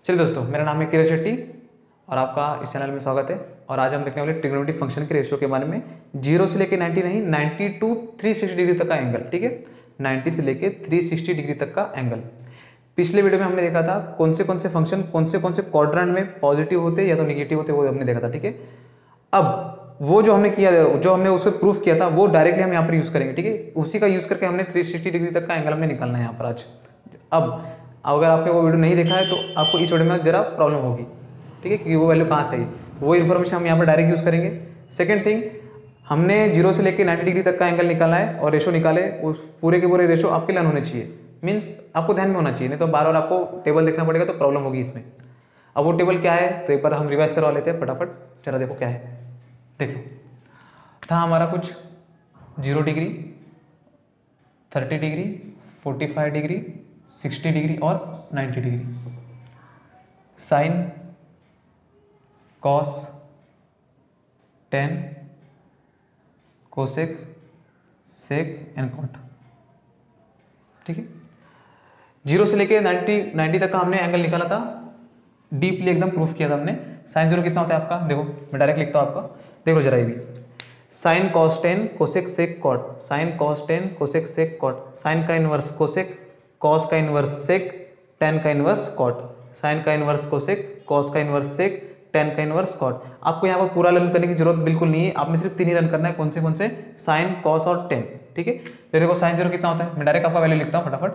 चलिए दोस्तों, मेरा नाम है किरण शेट्टी और आपका इस चैनल में स्वागत है। और आज हम देखने वाले ट्रिग्नोमेट्रिक फंक्शन के रेशियो के बारे में। 0 से लेके 90 नहीं, 90 टू 360 डिग्री तक का एंगल। ठीक है, 90 से लेके 360 डिग्री तक का एंगल। पिछले वीडियो में हमने देखा था कौन से फंक्शन कौन से क्वाड्रेंट में पॉजिटिव होते या तो निगेटिव होते, वो हमने देखा था। ठीक है, अब वो जो हमने किया, जो हमने उसको प्रूफ किया था, वो डायरेक्टली हम यहाँ पर यूज़ करेंगे। ठीक है, उसी का यूज़ करके हमने 360 डिग्री तक का एंगल हमने निकालना है यहाँ पर आज। अब अगर आपने वो वीडियो नहीं देखा है तो आपको इस वीडियो में ज़रा प्रॉब्लम होगी। ठीक है, क्योंकि वो वैल्यू कहाँ से आई, तो वो इन्फॉर्मेशन हम यहाँ पर डायरेक्ट यूज़ करेंगे। सेकंड थिंग, हमने 0 से लेकर 90 डिग्री तक का एंगल निकाला है और रेशो निकाले, उस पूरे के पूरे रेशो आपके लर्न होने चाहिए। मीन्स आपको ध्यान में होना चाहिए, नहीं तो बार बार आपको टेबल देखना पड़ेगा तो प्रॉब्लम होगी इसमें। अब वो टेबल क्या है तो एक बार हम रिवाइज करवा लेते हैं फटाफट। चलो देखो क्या है। देखो, था हमारा कुछ 0 डिग्री, 30 डिग्री, 45 डिग्री, 60 डिग्री और 90 degree. Sine, cos, tan, cosec, sec and cot. ठीक है, 0 से लेके 90 तक का हमने एंगल निकाला था, डीपली एकदम प्रूफ किया था हमने। साइन 0 कितना होता है आपका, देखो मैं डायरेक्ट लिखता हूँ आपका, देख लो जरा ये भी। Sine cos 10 cosec sec cot, sine cos 10 cosec sec cot, sine का इनवर्स कोसेक, कॉस का इनवर्स सेक, टेन का इनवर्स कॉट, साइन का इनवर्स कोसेक, कॉस का इनवर्स सेक, टेन का इनवर्स कॉट। आपको यहाँ पर पूरा रन करने की जरूरत बिल्कुल नहीं है, आपने सिर्फ 3 ही रन करना है। कौन से साइन, कॉस और टेन। ठीक है, तो देखो साइन 0 कितना होता है, मैं डायरेक्ट आपका वैल्यू लिखता हूँ फटाफट।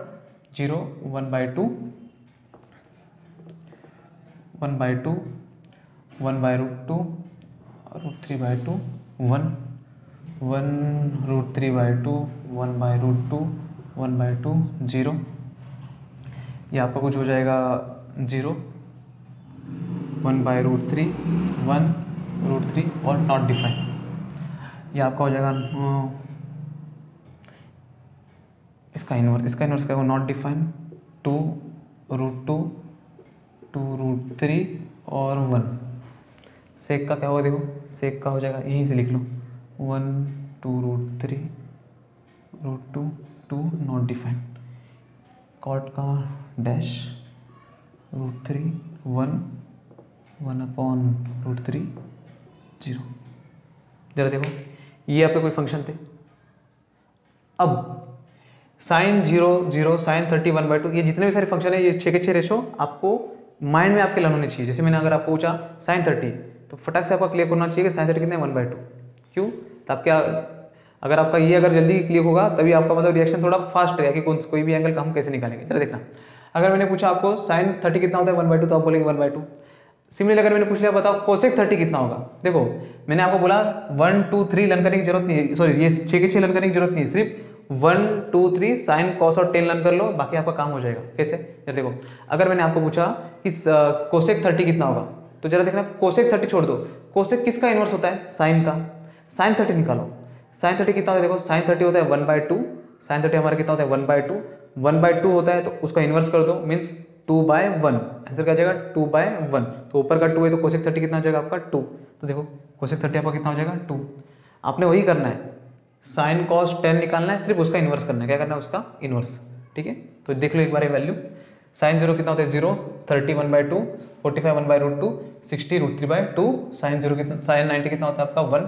0 1/2, 1/2, 1/√2, √3/2, 1, 1√3/2, 1/√2, 1/2, 0। ये आपका कुछ हो जाएगा 0, 1/√3, 1√3 और नॉट डिफाइन। ये आपका हो जाएगा इसका इनवर्स क्या होगा, नॉट डिफाइन, 2√2, 2√3 और 1। सेक का क्या होगा, देखो सेक का हो जाएगा, यहीं से लिख लो 1, 2√3, √2, 2 नॉट डिफाइन। कॉट का डैश √3, 1, 1/√3, 0। जरा देखो, ये आपके कोई फंक्शन थे। अब साइन 0, 0, साइन 30, 1/2, ये जितने भी सारे फंक्शन है, ये 6 के 6 रेशो आपको माइंड में आपके लर्न होने चाहिए। जैसे मैंने अगर आपको पूछा साइन 30, तो फटाक से आपका क्लियर होना चाहिए कि साइन 30 कितने 1/2। क्यों, तो आपके अगर आपका ये अगर जल्दी क्लियर होगा तभी आपका मतलब रिएक्शन थोड़ा फास्ट रहेगा कि कोई भी एंगल हम कैसे निकालेंगे। चलो देखना, अगर मैंने पूछा आपको साइन 30 कितना होता है 1/2, तो आप बोलेंगे 1/2। सिमिलरली अगर मैंने पूछ लिया बताओ कोसेक 30 कितना होगा, देखो मैंने आपको बोला 1, 2, 3 लर्न करने की जरूरत नहीं है, सॉरी ये 6 के 6 लर्न करने की जरूरत नहीं है, सिर्फ 1, 2, 3 साइन, कॉस और टेन लर्न कर लो, बाकी आपका काम हो जाएगा। कैसे, जरा देखो, अगर मैंने आपको पूछा कि कोसेक 30 कितना होगा, तो जरा देखना कोसेक 30 छोड़ दो, कोसेक किसका इनवर्स होता है, साइन का। साइन 30 निकालो, साइन 30 कितना होता है, देखो साइन 30 होता है 1/2, साइन 30 हमारा कितना होता है 1/2, 1/2 होता है तो उसका इनवर्स कर दो, मीन्स 2/1। आंसर क्या हो जाएगा 2/1। तो ऊपर का 2 है तो कोसेक 30 कितना हो जाएगा आपका 2। तो देखो कोसेक 30 आपका कितना हो जाएगा 2। आपने वही करना है, साइन कॉस टेन निकालना है, सिर्फ उसका इनवर्स करना है। क्या करना है, उसका इनवर्स। ठीक है, तो देख लो एक बार ये वैल्यू। साइन 0 कितना होता है 0, 30 1/2, 45 1/√2, 60 √3/2, साइन 0 कितना, साइन 90 कितना होता है आपका 1,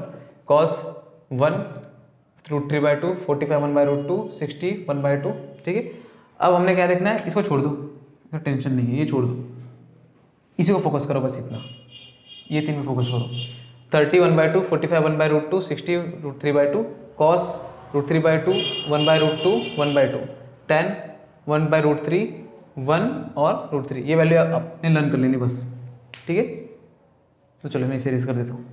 कॉस 1 √3/2, 45 1/√2, 60 1/2। ठीक है, अब हमने क्या देखना है, इसको छोड़ दो, तो टेंशन नहीं है, ये छोड़ दो, इसी को फोकस करो बस इतना, ये 3 में फोकस करो। 30 1/2, 45 1/√2, 60 √3/2, कॉस √3/2, 1/√2, 1/2, 10 1/√3, 1 और √3। ये वैल्यू आपने लर्न कर लेनी बस। ठीक है, तो चलो मैं इसे रेस कर देता हूँ।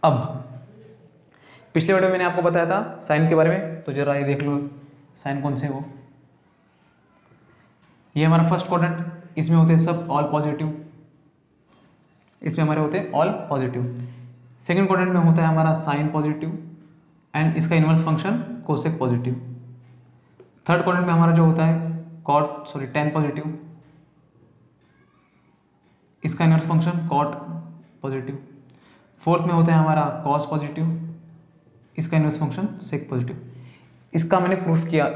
अब पिछले वीडियो में मैंने आपको बताया था साइन के बारे में, तो जरा ये देख लो साइन कौन से है वो। ये हमारा फर्स्ट क्वाड्रेंट, इसमें होते हैं सब ऑल पॉजिटिव, इसमें हमारे होते हैं ऑल पॉजिटिव। सेकंड क्वाड्रेंट में होता है हमारा साइन पॉजिटिव एंड इसका inverse function cosec positive. Third quadrant में हमारा जो होता है टेन पॉजिटिव, इसका inverse function cot positive. Fourth में होता है हमारा कॉस पॉजिटिव, इसका इनवर्स फंक्शन सेक पॉजिटिव। इसका मैंने प्रूफ किया,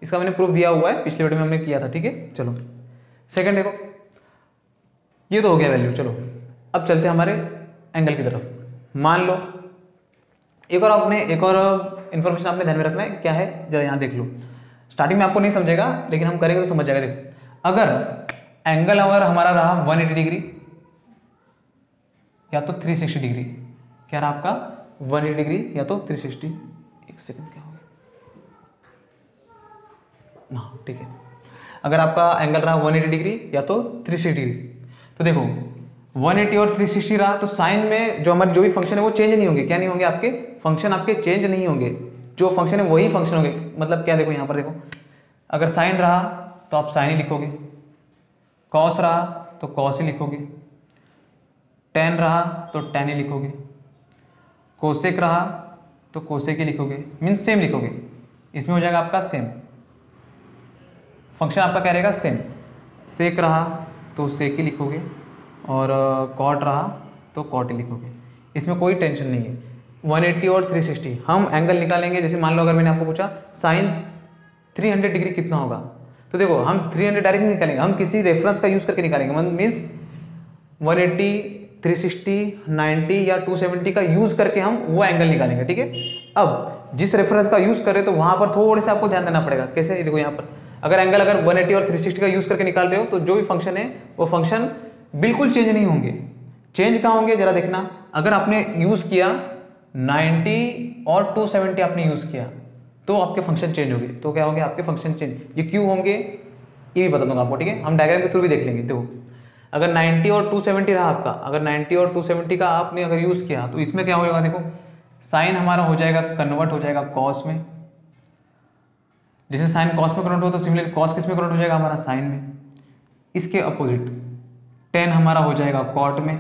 इसका मैंने प्रूफ दिया हुआ है, पिछले वीडियो में हमने किया था, ठीक है। चलो सेकंड देखो, ये तो हो गया वैल्यू। चलो अब चलते हैं हमारे एंगल की तरफ। मान लो एक और इन्फॉर्मेशन आपने ध्यान में रखना है, क्या है जरा यहाँ देख लो। स्टार्टिंग में आपको नहीं समझेगा, लेकिन हम करेंगे तो समझ जाएगा। देखो अगर एंगल अगर हमारा रहा 180 डिग्री या तो 360 डिग्री, क्या रहा आपका 180 डिग्री या तो 360, एक सेकंड क्या हो गया, हाँ ठीक है। अगर आपका एंगल रहा 180 डिग्री या तो 360 डिग्री, तो देखो 180 और 360 रहा तो साइन में जो हमारे जो भी फंक्शन है वो चेंज नहीं होंगे। क्या नहीं होंगे, आपके फंक्शन आपके चेंज नहीं होंगे, जो फंक्शन है वही फंक्शन होंगे। मतलब क्या, देखो यहाँ पर देखो, अगर साइन रहा तो आप साइन ही लिखोगे, कॉस रहा तो कॉस ही लिखोगे, टेन रहा तो टेन ही लिखोगे, कोसेक रहा तो कोसेक ही लिखोगे, मीन्स सेम लिखोगे। इसमें हो जाएगा आपका सेम फंक्शन, आपका क्या रहेगा सेम। सेक रहा तो सेक ही लिखोगे, और कॉट रहा तो कॉट ही लिखोगे। इसमें कोई टेंशन नहीं है। 180 और 360 हम एंगल निकालेंगे। जैसे मान लो अगर मैंने आपको पूछा साइन 300 डिग्री कितना होगा, तो देखो हम 300 डायरेक्ट नहीं निकालेंगे, हम किसी रेफरेंस का यूज़ करके निकालेंगे। मीन्स 180, 360, 90 या 270 का यूज़ करके हम वो एंगल निकालेंगे, ठीक है। अब जिस रेफरेंस का यूज़ करें तो वहाँ पर थोड़े से आपको ध्यान देना पड़ेगा। कैसे, देखो यहाँ पर अगर एंगल 180 और 360 का यूज़ करके निकाल रहे हो तो जो भी फंक्शन है वो फंक्शन बिल्कुल चेंज नहीं होंगे। चेंज कहाँ होंगे जरा देखना, अगर आपने यूज़ किया 90 और 270 आपने यूज़ किया तो आपके फंक्शन चेंज होंगे। तो क्या होंगे आपके फंक्शन चेंज, ये क्यों होंगे ये भी बता दूंगा आपको, ठीक है। हम डायग्राम के थ्रू भी देख लेंगे। देखो अगर 90 और 270 रहा आपका, अगर 90 और 270 का आपने अगर यूज़ किया तो इसमें क्या होगा, देखो साइन हमारा हो जाएगा कन्वर्ट हो जाएगा कॉस में। जैसे साइन कॉस में कन्वर्ट हो तो सिमिलर कॉस किस में कन्वर्ट हो जाएगा हमारा साइन में। इसके अपोजिट टेन हमारा हो जाएगा कॉट में,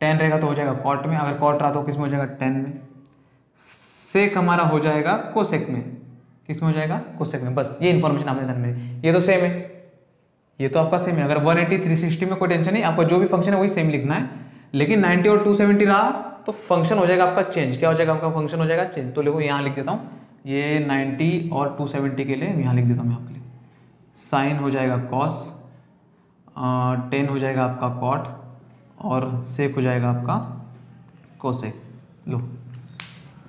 टेन रहेगा तो हो जाएगा कॉट में, अगर कॉट रहा तो किस में हो जाएगा टेन में। सेक हमारा हो जाएगा कोसेक में, किस में हो जाएगा कोसेक में। बस ये इन्फॉर्मेशन आपने ध्यान में, ये तो सेम है, ये तो आपका सेम है। अगर 180 360 में कोई टेंशन नहीं, आपका जो भी फंक्शन है वही सेम लिखना है। लेकिन 90 और 270 रहा तो फंक्शन हो जाएगा आपका चेंज। क्या हो जाएगा आपका फंक्शन हो जाएगा चेंज। तो देखो यहाँ लिख देता हूँ, ये 90 और 270 के लिए यहाँ लिख देता हूँ मैं आपके लिए, साइन हो जाएगा कॉस, टेन हो जाएगा आपका कॉट, और सेक हो जाएगा आपका कोसेक। लो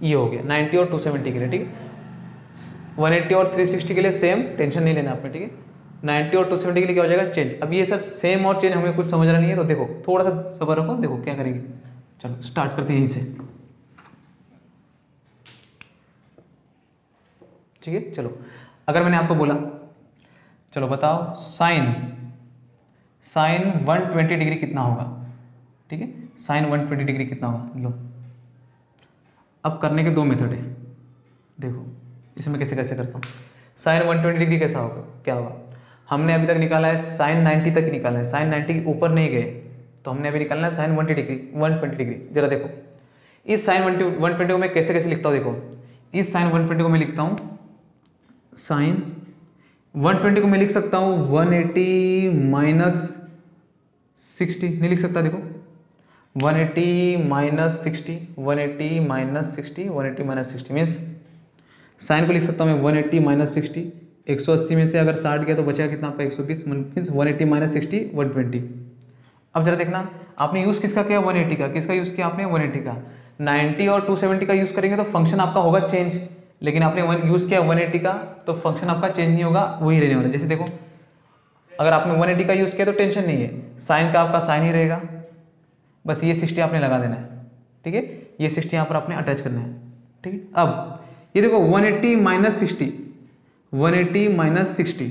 ये हो गया 90 और 270 के लिए, ठीक है। 180 और 360 के लिए सेम, टेंशन नहीं लेना आपने, ठीक है। 90 और 270 के लिए क्या हो जाएगा चेंज। अब ये सर सेम और चेंज हमें कुछ समझना नहीं है, तो देखो थोड़ा सा सब्र रखो, देखो क्या करेंगे। चलो स्टार्ट करते हैं यहीं से, ठीक है। चलो अगर मैंने आपको बोला, चलो बताओ साइन 120 डिग्री कितना होगा, ठीक है। साइन 120 डिग्री कितना होगा, लो अब करने के दो मेथड है। देखो इसमें कैसे कैसे करता हूँ। साइन 120 डिग्री कैसा होगा, क्या होगा, हमने अभी तक निकाला है साइन 90 तक ही निकाला है, साइन 90 के ऊपर नहीं गए, तो हमने अभी निकालना है साइन 120 डिग्री। जरा देखो इस साइन 120 को मैं कैसे कैसे लिखता हूँ। देखो इस साइन 120 को मैं लिखता हूँ, साइन 120 को मैं लिख सकता हूँ 180 माइनस 60, नहीं लिख सकता। देखो 180 minus 60, 180 minus 60, 180 minus 60 means sign को लिख सकता हूँ मैं 180 माइनस 60, 180 में से अगर 60 गया तो बचेगा कितना आपका 120, मीन्स 180 माइनस 60 120। अब जरा देखना आपने यूज़ किसका किया 180 का, किसका यूज़ किया आपने 180 का। 90 और 270 का यूज़ करेंगे तो फंक्शन आपका होगा चेंज, लेकिन आपने यूज़ किया 180 का तो फंक्शन आपका चेंज नहीं होगा, वही रहने वाला। जैसे देखो अगर आपने 180 का यूज़ किया तो टेंशन नहीं है, साइन का आपका साइन ही रहेगा, बस ये 60 आपने लगा देना है, ठीक है। ये 60 यहाँ पर आपने अटैच करना है, ठीक है। अब ये देखो 180 माइनस 60, 180 माइनस 60,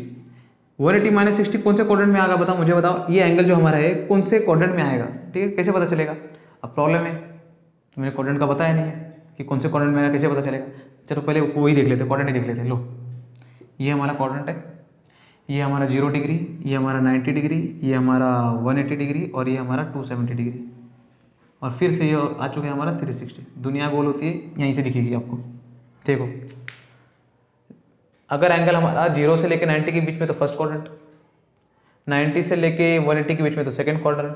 180 माइनस 60 कौन से क्वाड्रेंट में आएगा बताओ, मुझे बताओ। ये एंगल जो हमारा है कौन से क्वाड्रेंट में आएगा, ठीक है। कैसे पता चलेगा, अब प्रॉब्लम है तो मैंने क्वाड्रेंट का बताया नहीं है कि कौन से क्वाड्रेंट में आएगा, कैसे पता चलेगा। चलो पहले वही देख लेते, क्वाड्रेंट ही देख लेते। लो ये हमारा क्वाड्रेंट है, ये हमारा 0 डिग्री, ये हमारा 90 डिग्री, ये हमारा 180 डिग्री, और ये हमारा 270 डिग्री, और फिर से ये आ चुके हैं हमारा 360। दुनिया गोल होती है यहीं से दिखेगी आपको। देखो अगर एंगल हमारा 0 से लेके 90 के बीच में तो फर्स्ट क्वाड्रेंट, 90 से लेके 180 के बीच में तो सेकंड क्वाड्रेंट,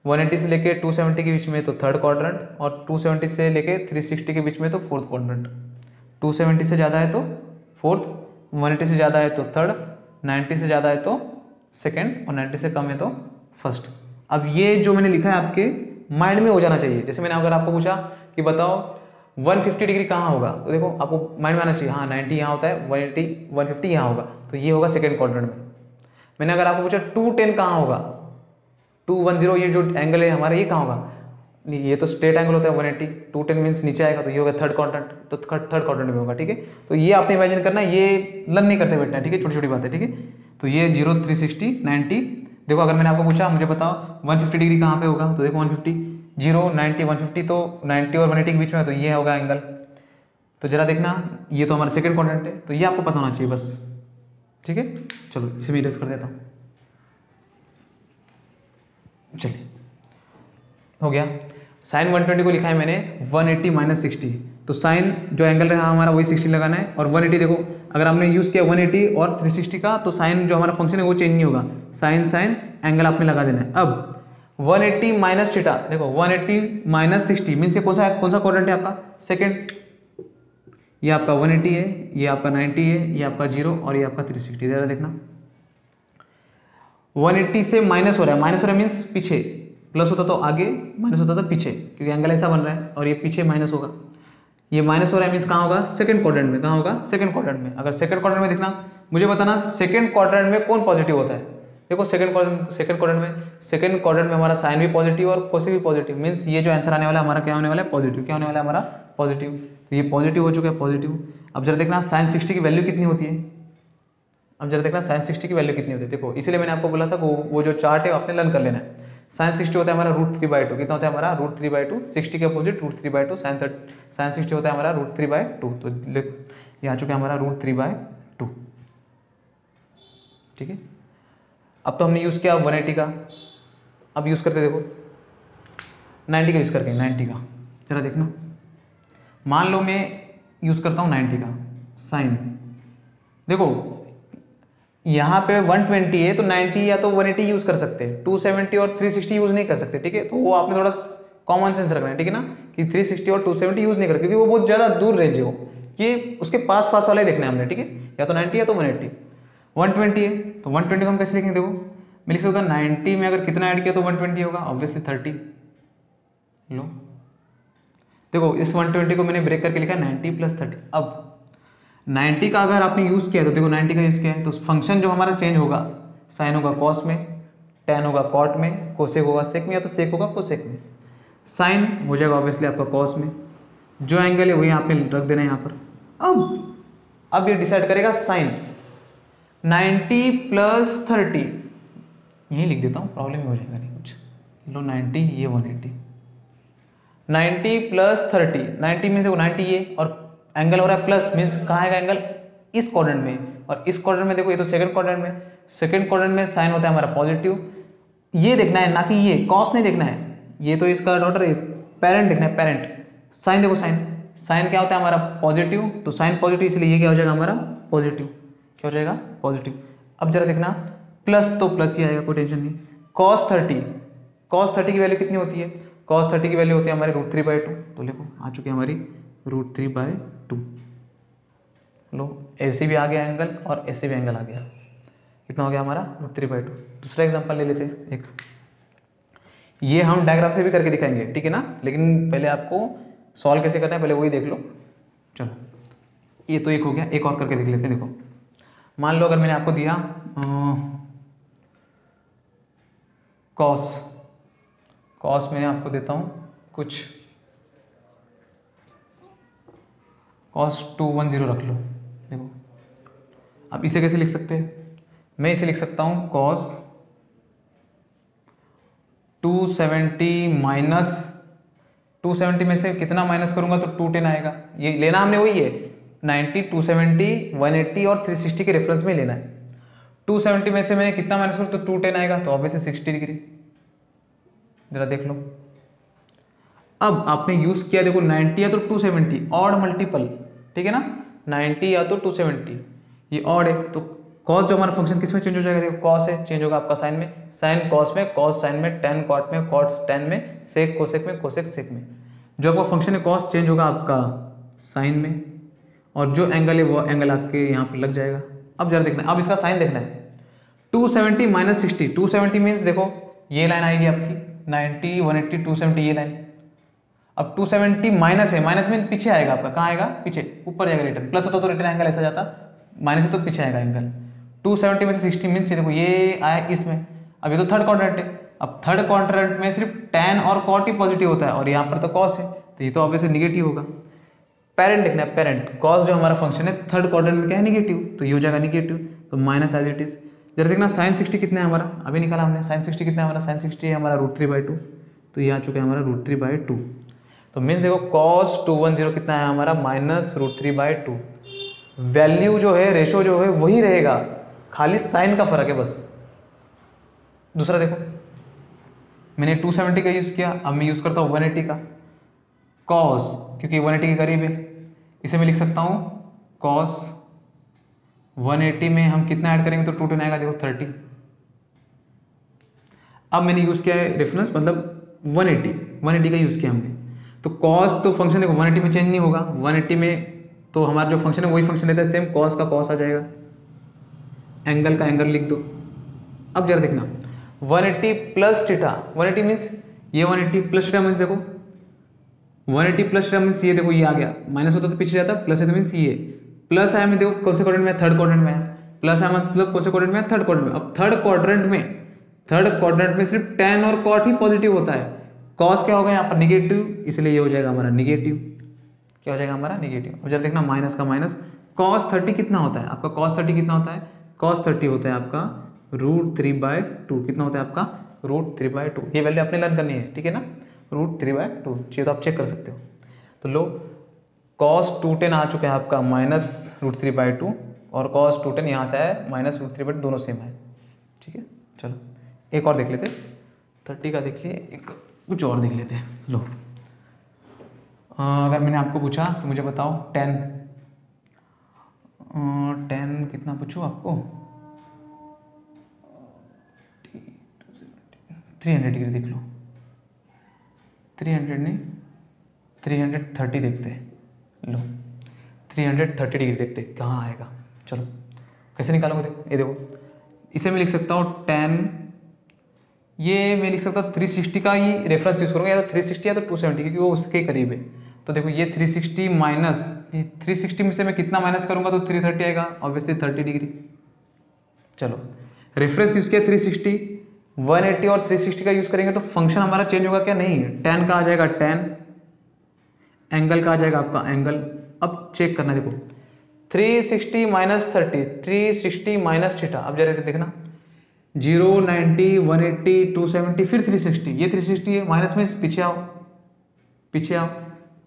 180 से लेके 270 के बीच में तो थर्ड क्वाड्रेंट, और 270 से लेके 360 के बीच में तो फोर्थ क्वाड्रेंट। 270 से ज़्यादा है तो फोर्थ, 180 से ज़्यादा है तो थर्ड, 90 से ज़्यादा है तो सेकेंड और 90 से कम है तो फर्स्ट। अब ये जो मैंने लिखा है आपके माइंड में हो जाना चाहिए। जैसे मैंने अगर आपको पूछा कि बताओ 150 डिग्री कहाँ होगा, तो देखो आपको माइंड में आना चाहिए, हाँ 90 यहाँ होता है, 180 150 यहाँ होगा, तो ये होगा सेकेंड क्वाड्रेंट में। मैंने अगर आपको पूछा 210 कहाँ होगा, 210 ये जो एंगल है हमारा ये कहाँ होगा, नहीं ये तो स्ट्रेट एंगल होता है 180, 210 मीन्स नीचे आएगा, तो ये होगा थर्ड क्वाड्रेंट, तो थर्ड क्वाड्रेंट में होगा। ठीक है, तो ये आपने इमेजिन करना है, ये लर्न नहीं करते बैठना है। ठीक है, छोटी छोटी बात है। ठीक है, तो ये 0 360 90। देखो अगर मैंने आपको पूछा मुझे बताओ 150 डिग्री कहाँ पे होगा, तो देखो 150 0 90 150 तो 90 और 180 के बीच में है, तो ये होगा एंगल। तो जरा देखना ये तो हमारा सेकंड क्वाड्रेंट है, तो ये आपको पता होना चाहिए बस। ठीक है, चलो इसे भी इरेज कर देता हूँ। चलिए हो गया। साइन 120 को लिखा है मैंने 180 माइनस 60, तो साइन जो एंगल रहा हमारा वही 60 लगाना है, और 180 देखो अगर आपने यूज़ किया 180 और 360 का, तो साइन जो हमारा फंक्शन है वो चेंज नहीं होगा, साइन साइन एंगल आपने लगा देना है। अब 180 माइनस थीटा, देखो 180 माइनस 60 मीन्स ये कौन सा क्वाड्रेंट है आपका, सेकेंड। ये आपका 180 है, ये आपका 90 है, ये आपका 0 और ये आपका 360। जरा देखना 180 से माइनस हो रहा है, माइनस हो रहा है मीन्स पीछे, प्लस होता तो आगे, माइनस होता तो पीछे, क्योंकि एंगल ऐसा बन रहा है और ये पीछे माइनस होगा। ये माइनस हो रहा है मीन्स कहाँ होगा, सेकंड क्वाड्रेंट में। कहाँ होगा, सेकंड क्वाड्रेंट में। अगर सेकंड क्वाड्रेंट में देखना, मुझे बताना सेकंड क्वाड्रेंट में कौन पॉजिटिव होता है। देखो सेकंड क्वाड्रेंट में हमारा साइन भी पॉजिटिव और कोसेक भी पॉजिटिव, मीन्स ये जो आंसर आने वाला है हमारा क्या होने वाला है, पॉजिटिव। क्या होने वाला है हमारा, पॉजिटिव। तो ये पॉजिटिव हो चुका है, पॉजिटिव। अब जरा देखना साइन 60 की वैल्यू कितनी होती है, अब जरा देखना साइन 60 की वैल्यू कितनी होती है। देखो इसीलिए मैंने आपको बोला था वो जो चार्ट है आपने लर्न कर लेना है। साइन 60 होता है हमारा √3/2, कितना होता है हमारा √3/2, 60 के अपोजिट √3/2, साइन 60 होता है हमारा √3/2, तो ये आ चुका है हमारा √3/2। ठीक है, अब तो हमने यूज़ किया 180 का, अब यूज़ करते देखो 90 का यूज़ करके, 90 का जरा देखना। मान लो मैं यूज़ करता हूँ 90 का साइन, देखो यहाँ पे 120 है तो 90 या तो 180 यूज़ कर सकते हैं, 270 और 360 यूज़ नहीं कर सकते। ठीक है, तो वो आपने थोड़ा कॉमन सेंस रखना है। ठीक है ना, कि 360 और 270 यूज़ नहीं कर, क्योंकि वो बहुत ज़्यादा दूर रेंज है, वो ये उसके पास पास वाला ही देखना है हमने। ठीक है, या तो 90 या तो 180। 120 है तो 120 को हम कैसे लिखेंगे, देखो मैं लिख सकता हूँ 90 में अगर कितना ऐड किया तो 120 होगा, ऑब्वियसली 30। लो देखो इस 120 को मैंने ब्रेक करके लिखा 90 + 30। अब 90 का अगर आपने यूज़ किया है तो देखो 90 का यूज़ किया है तो फंक्शन जो हमारा चेंज होगा, साइन होगा कॉस में, टेन होगा कॉट में, कोसेक होगा सेक में, या तो सेक होगा कोसेक में। साइन हो जाएगा ऑब्वियसली आपका कॉस में, जो एंगल है वही आपने रख देना है यहाँ पर। अब ये डिसाइड करेगा साइन 90 + 30, यही लिख देता हूँ, प्रॉब्लम ही हो जाएगा नहीं कुछ। लो 90, ये 180, 90 + 30, 90 मीन्स देखो 90 ये, और एंगल हो रहा है प्लस, मीन्स कहाँ आएगा एंगल, इस क्वाड्रेंट में, और इस क्वाड्रेंट में देखो ये तो सेकंड क्वाड्रेंट में, सेकंड क्वाड्रेंट में साइन होता है हमारा पॉजिटिव। ये देखना है ना कि ये कॉस नहीं देखना है, ये तो इसका डॉटर है, पेरेंट देखना है, पेरेंट। साइन देखो साइन क्या होता है हमारा पॉजिटिव, तो साइन पॉजिटिव इसलिए ये क्या हो जाएगा हमारा पॉजिटिव, क्या हो जाएगा पॉजिटिव। अब जरा देखना प्लस तो प्लस ही आएगा, कोई टेंशन नहीं। cos 30 की वैल्यू कितनी होती है, cos 30 की वैल्यू होती है हमारे √3/2, तो देखो आ चुकी है हमारी √3/2। लो ऐसे भी आ गया एंगल और ऐसे भी एंगल आ गया, कितना हो गया हमारा √3/2। दूसरा एग्जांपल ले लेते हैं एक, ये हम डायग्राम से भी करके दिखाएंगे, ठीक है ना, लेकिन पहले आपको सॉल्व कैसे करना है पहले वही देख लो। चलो ये तो एक हो गया, एक और करके देख लेते हैं। देखो मान लो अगर मैंने आपको दिया कॉस में आपको देता हूँ कुछ cos 210 रख लो। देखो अब इसे कैसे लिख सकते हैं, मैं इसे लिख सकता हूँ cos 270 माइनस 270 में से कितना माइनस करूंगा तो 210 आएगा। ये लेना हमने वही है 90, 270, 180 और 360 के रेफरेंस में लेना है। 270 में से मैंने कितना माइनस करूँ तो 210 आएगा, तो ऑब्वियसली 60 डिग्री। जरा देख लो, अब आपने यूज किया देखो 90 या तो 270 ऑड मल्टीपल, ठीक है ना, 90 या तो 270 ये ऑड है, तो कॉस जो हमारा फंक्शन किस में चेंज हो जाएगा, देखो कॉस है चेंज होगा आपका साइन में, साइन कॉस में, कॉस साइन में, टेन कॉट में, कॉट टेन में, सेक कोसेक में, कोसेक सेक में। जो आपका फंक्शन है कॉस चेंज होगा आपका साइन में, और जो एंगल है वो एंगल आपके यहाँ पर लग जाएगा। अब जरा देखना है, अब इसका साइन देखना है। 270 माइनस 60, 270 मीन्स देखो ये लाइन आएगी आपकी 90, 180, 270 ये लाइन। अब 270 माइनस है, माइनस में पीछे आएगा आपका, कहाँ आएगा? पीछे, ऊपर जाएगा रिटर्न। प्लस होता तो रिटर्न एंगल ऐसा जाता, माइनस है तो पीछे आएगा एंगल। 270 में से 60 मीन्स ये देखो ये आया इसमें। अब ये तो थर्ड क्वाड्रेंट है, अब थर्ड क्वाड्रेंट में सिर्फ tan और cot ही पॉजिटिव होता है और यहाँ पर तो cos है, तो ये तो ऑब्वियसली निगेटिव होगा। पेरेंट देखना है, पेरेंट cos जो हमारा फंक्शन है थर्ड क्वाड्रेंट में क्या है? निगेटिव, तो ये हो जाएगा निगेटिव, तो माइनस एज इट इज। जरा देखना साइन 60 कितना है हमारा, अभी निकाला हमने। साइन 60 कितना है हमारा? साइन 60 है हमारा √3/2, तो ये आ चुका है हमारा √3/2। तो मीन्स देखो cos 210 कितना है हमारा? -√3/2। वैल्यू जो है, रेशो जो है वही रहेगा, खाली साइन का फर्क है बस। दूसरा देखो, मैंने 270 का यूज़ किया, अब मैं यूज़ करता हूँ 180 का। cos, क्योंकि 180 के करीब है, इसे मैं लिख सकता हूँ cos 180 में हम कितना ऐड करेंगे तो 210 आएगा, देखो 30। अब मैंने यूज़ किया है रेफरेंस, मतलब 180 का यूज़ किया हमने। तो cos तो फंक्शन देखो 180 में चेंज नहीं होगा, 180 में तो हमारा जो फंक्शन है वही फंक्शन रहता है सेम, cos का cos आ जाएगा, एंगल का एंगल लिख दो। अब जरा देखना 180 प्लस थीटा, 180 मीन्स ये 180 प्लस थीटा मीन्स देखो 180 प्लस थीटा मीन्स ये देखो ये आ गया, माइनस होता तो पीछे जाता, प्लस है तो मीन्स ये प्लस आया। मैं देखो कौन से क्वाड्रेंट में? थर्ड क्वाड्रेंट में आया। प्लस आया मतलब कौन से क्वाड्रेंट में? थर्ड क्वाड्रेंट में। अब थर्ड क्वाड्रेंट में सिर्फ tan और cot ही पॉजिटिव होता है, cos क्या होगा यहाँ पर? निगेटिव, इसलिए ये हो जाएगा हमारा निगेटिव। क्या हो जाएगा हमारा? निगेटिव। अब जरा देखना माइनस का माइनस, cos 30 कितना होता है आपका? cos 30 कितना होता है? cos 30 होता है आपका √3/2। कितना होता है आपका? √3/2। ये वैल्यू आपने लर्न करनी है, ठीक है ना? √3/2 चाहिए तो आप चेक कर सकते हो। तो लो cos 210 आ चुका है आपका -√3/2 और cos 210 यहाँ से आया -√3/2, दोनों सेम है, ठीक है। चलो एक और देख लेते, 30 का देख लिए, एक कुछ और देख लेते हैं। लो अगर मैंने आपको पूछा कि मुझे बताओ 10 कितना पूछूँ आपको? 300 डिग्री देख लो, 300 नहीं 330 देखते हैं। लो 330 डिग्री देखते कहाँ आएगा। चलो कैसे निकालोगे? देखो ये देखो, इसे मैं लिख सकता हूँ 10, ये मैं लिख सकता हूँ 360 का ही रेफरेंस यूज़ करूँगा, या तो 360 या तो 270, क्योंकि वो उसके करीब है। तो देखो ये 360 माइनस 360 में से मैं कितना माइनस करूँगा तो 330 आएगा, ऑब्वियसली 30 डिग्री। चलो रेफरेंस यूज़ किया 360, 180 और 360 का यूज़ करेंगे तो फंक्शन हमारा चेंज होगा क्या? नहीं, tan का आ जाएगा tan, एंगल का आ जाएगा आपका एंगल। अब चेक करना, देखो 360 माइनस 30, 360 माइनस थीटा। अब जरा देखना 0, 90, 180, 270 फिर 360, ये 360 है, माइनस मीन्स पीछे आओ, पीछे आओ,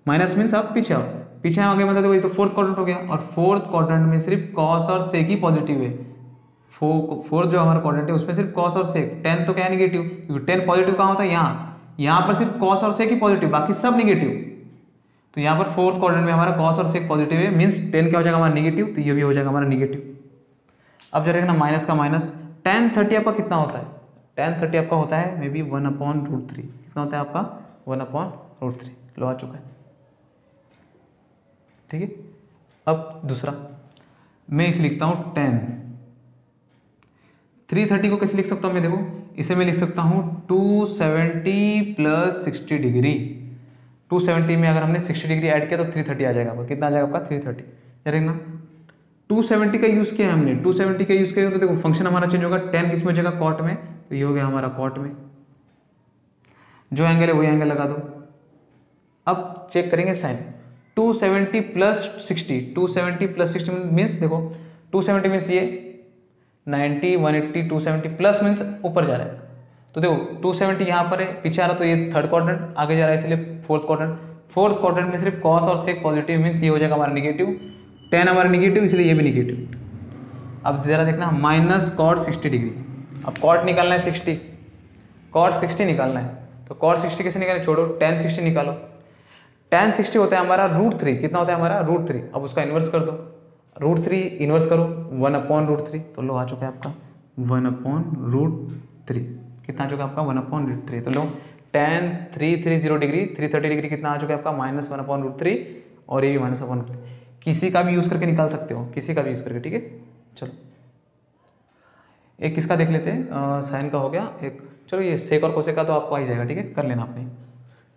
माइनस मीन्स आप पीछे आओ, पीछे आओगे मतलब देखो ये तो फोर्थ क्वाड्रेंट हो गया, और फोर्थ क्वाड्रेंट में सिर्फ cos और sec ही पॉजिटिव है। फोर्थ जो हमारा क्वाड्रेंट है उसमें सिर्फ cos और sec, tan तो क्या है? निगेटिव, क्योंकि tan पॉजिटिव कहाँ होता है? यहाँ पर सिर्फ cos और sec ही पॉजिटिव, बाकी सब निगेटिव। तो यहाँ पर फोर्थ क्वाड्रेंट में हमारा cos और sec पॉजिटिव है, मीन्स tan क्या हो जाएगा हमारा? निगेटिव, तो ये भी हो जाएगा हमारा निगेटिव। अब जरा देखना माइनस का माइनस, tan 30 आपका कितना होता है? tan 30 आपका होता है मे बी 1/√3। कितना होता है आपका? 1/√3। लो आ चुका है, ठीक है। अब दूसरा मैं इसे लिखता हूँ 10, 330 को कैसे लिख सकता हूँ मैं? देखो इसे मैं लिख सकता हूँ 270 प्लस 60 डिग्री। 270 में अगर हमने 60 डिग्री ऐड किया तो 330 आ जाएगा आपका। कितना आ जाएगा आपका? 330। चलेगा ना, 270 का यूज़ किया है हमने, 270 का यूज़ किया तो देखो फंक्शन हमारा चेंज होगा, tan किस में हो जाएगा? cot में, तो ये हो गया हमारा cot में। जो एंगल है वही एंगल लगा दो। अब चेक करेंगे साइन, 270 प्लस 60, 270 प्लस 60 मीन्स देखो 270 मीन्स ये 90, 180, 270 प्लस मीन्स ऊपर जा रहा है, तो देखो 270 यहाँ पर है, पीछे आ रहा तो ये थर्ड क्वाड्रेंट, आगे जा रहा है इसलिए फोर्थ क्वाड्रेंट। फोर्थ क्वाड्रेंट में सिर्फ cos और sec पॉजिटिव, मीन्स ये हो जाएगा हमारा निगेटिव, tan हमारा निगेटिव इसलिए ये भी निगेटिव। अब जरा देखना माइनस cot 60 डिग्री। अब cot निकालना है 60, cot 60 निकालना है, तो cot 60 कैसे निकालें? छोड़ो, tan 60 निकालो। tan 60 होता है हमारा √3। कितना होता है हमारा? √3। अब उसका इन्वर्स कर दो, √3 इन्वर्स करो 1/√3, तो लो आ चुका है आपका 1/√3। कितना आ चुका है आपका? 1/√3। तो लो tan 330 डिग्री, 330 डिग्री कितना आ चुका है आपका? -1/√3, और ये भी -1/√3। किसी का भी यूज़ करके निकाल सकते हो, किसी का भी यूज़ करके, ठीक है। चलो एक किसका देख लेते हैं, साइन का हो गया एक। चलो ये सेक और कोसेक का तो आपको आ ही जाएगा, ठीक है, कर लेना आपने,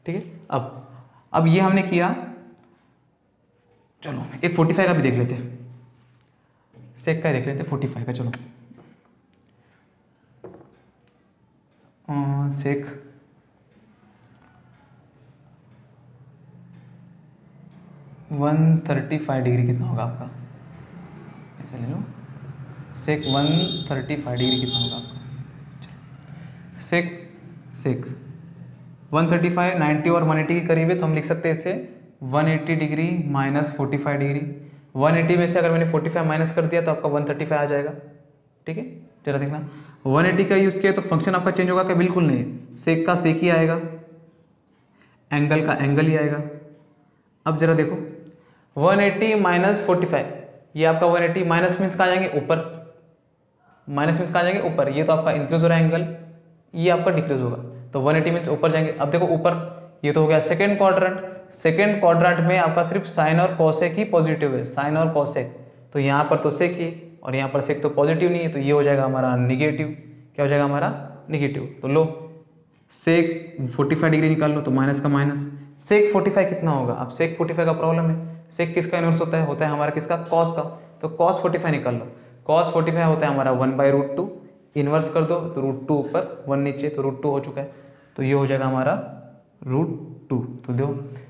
ठीक है। अब ये हमने किया। चलो एक 45 का भी देख लेते हैं, सेक का देख लेते हैं 45 का। चलो सेक वन 35 डिग्री कितना होगा आपका, ऐसे ले लो। सेक 135 डिग्री कितना होगा आपका। सेक सेक 135 90 और 180 के करीब है, तो हम लिख सकते हैं इसे 180 डिग्री माइनस 45 डिग्री। 180 में से अगर मैंने 45 माइनस कर दिया तो आपका 135 आ जाएगा, ठीक है। जरा देखना 180 का यूज़ किया तो फंक्शन आपका चेंज होगा क्या, बिल्कुल नहीं, सेक का सेक ही आएगा, एंगल का एंगल ही आएगा। अब जरा देखो 180 माइनस 45, ये आपका 180 माइनस मीन्स कहाँ जाएंगे ऊपर, माइनस मीन्स कहाँ जाएंगे ऊपर, ये तो आपका इंक्रीज हो रहा है एंगल, ये आपका डिक्रीज होगा, तो 180 मीन्स ऊपर जाएंगे। अब देखो ऊपर, ये तो हो गया सेकेंड क्वाड्रेंट, सेकेंड क्वाड्रेंट में आपका सिर्फ साइन और कोसेक ही पॉजिटिव है, साइन और कोसेक, तो यहाँ पर तो सेक ही और यहाँ पर सेक तो पॉजिटिव नहीं है, तो ये हो जाएगा हमारा निगेटिव। क्या हो जाएगा हमारा निगेटिव। तो लो सेक 45 डिग्री निकाल लो, तो माइनस का माइनस, सेक 45 कितना होगा। अब सेक 45 का प्रॉब्लम है, सेक किसका इनवर्स होता है हमारा किसका, कॉस का, तो कॉस 45 निकाल लो। कॉस 45 होता है हमारा 1/√2, इन्वर्स कर दो तो √2 ऊपर 1 नीचे, तो √2 हो चुका है, तो ये हो जाएगा हमारा √2। तो दो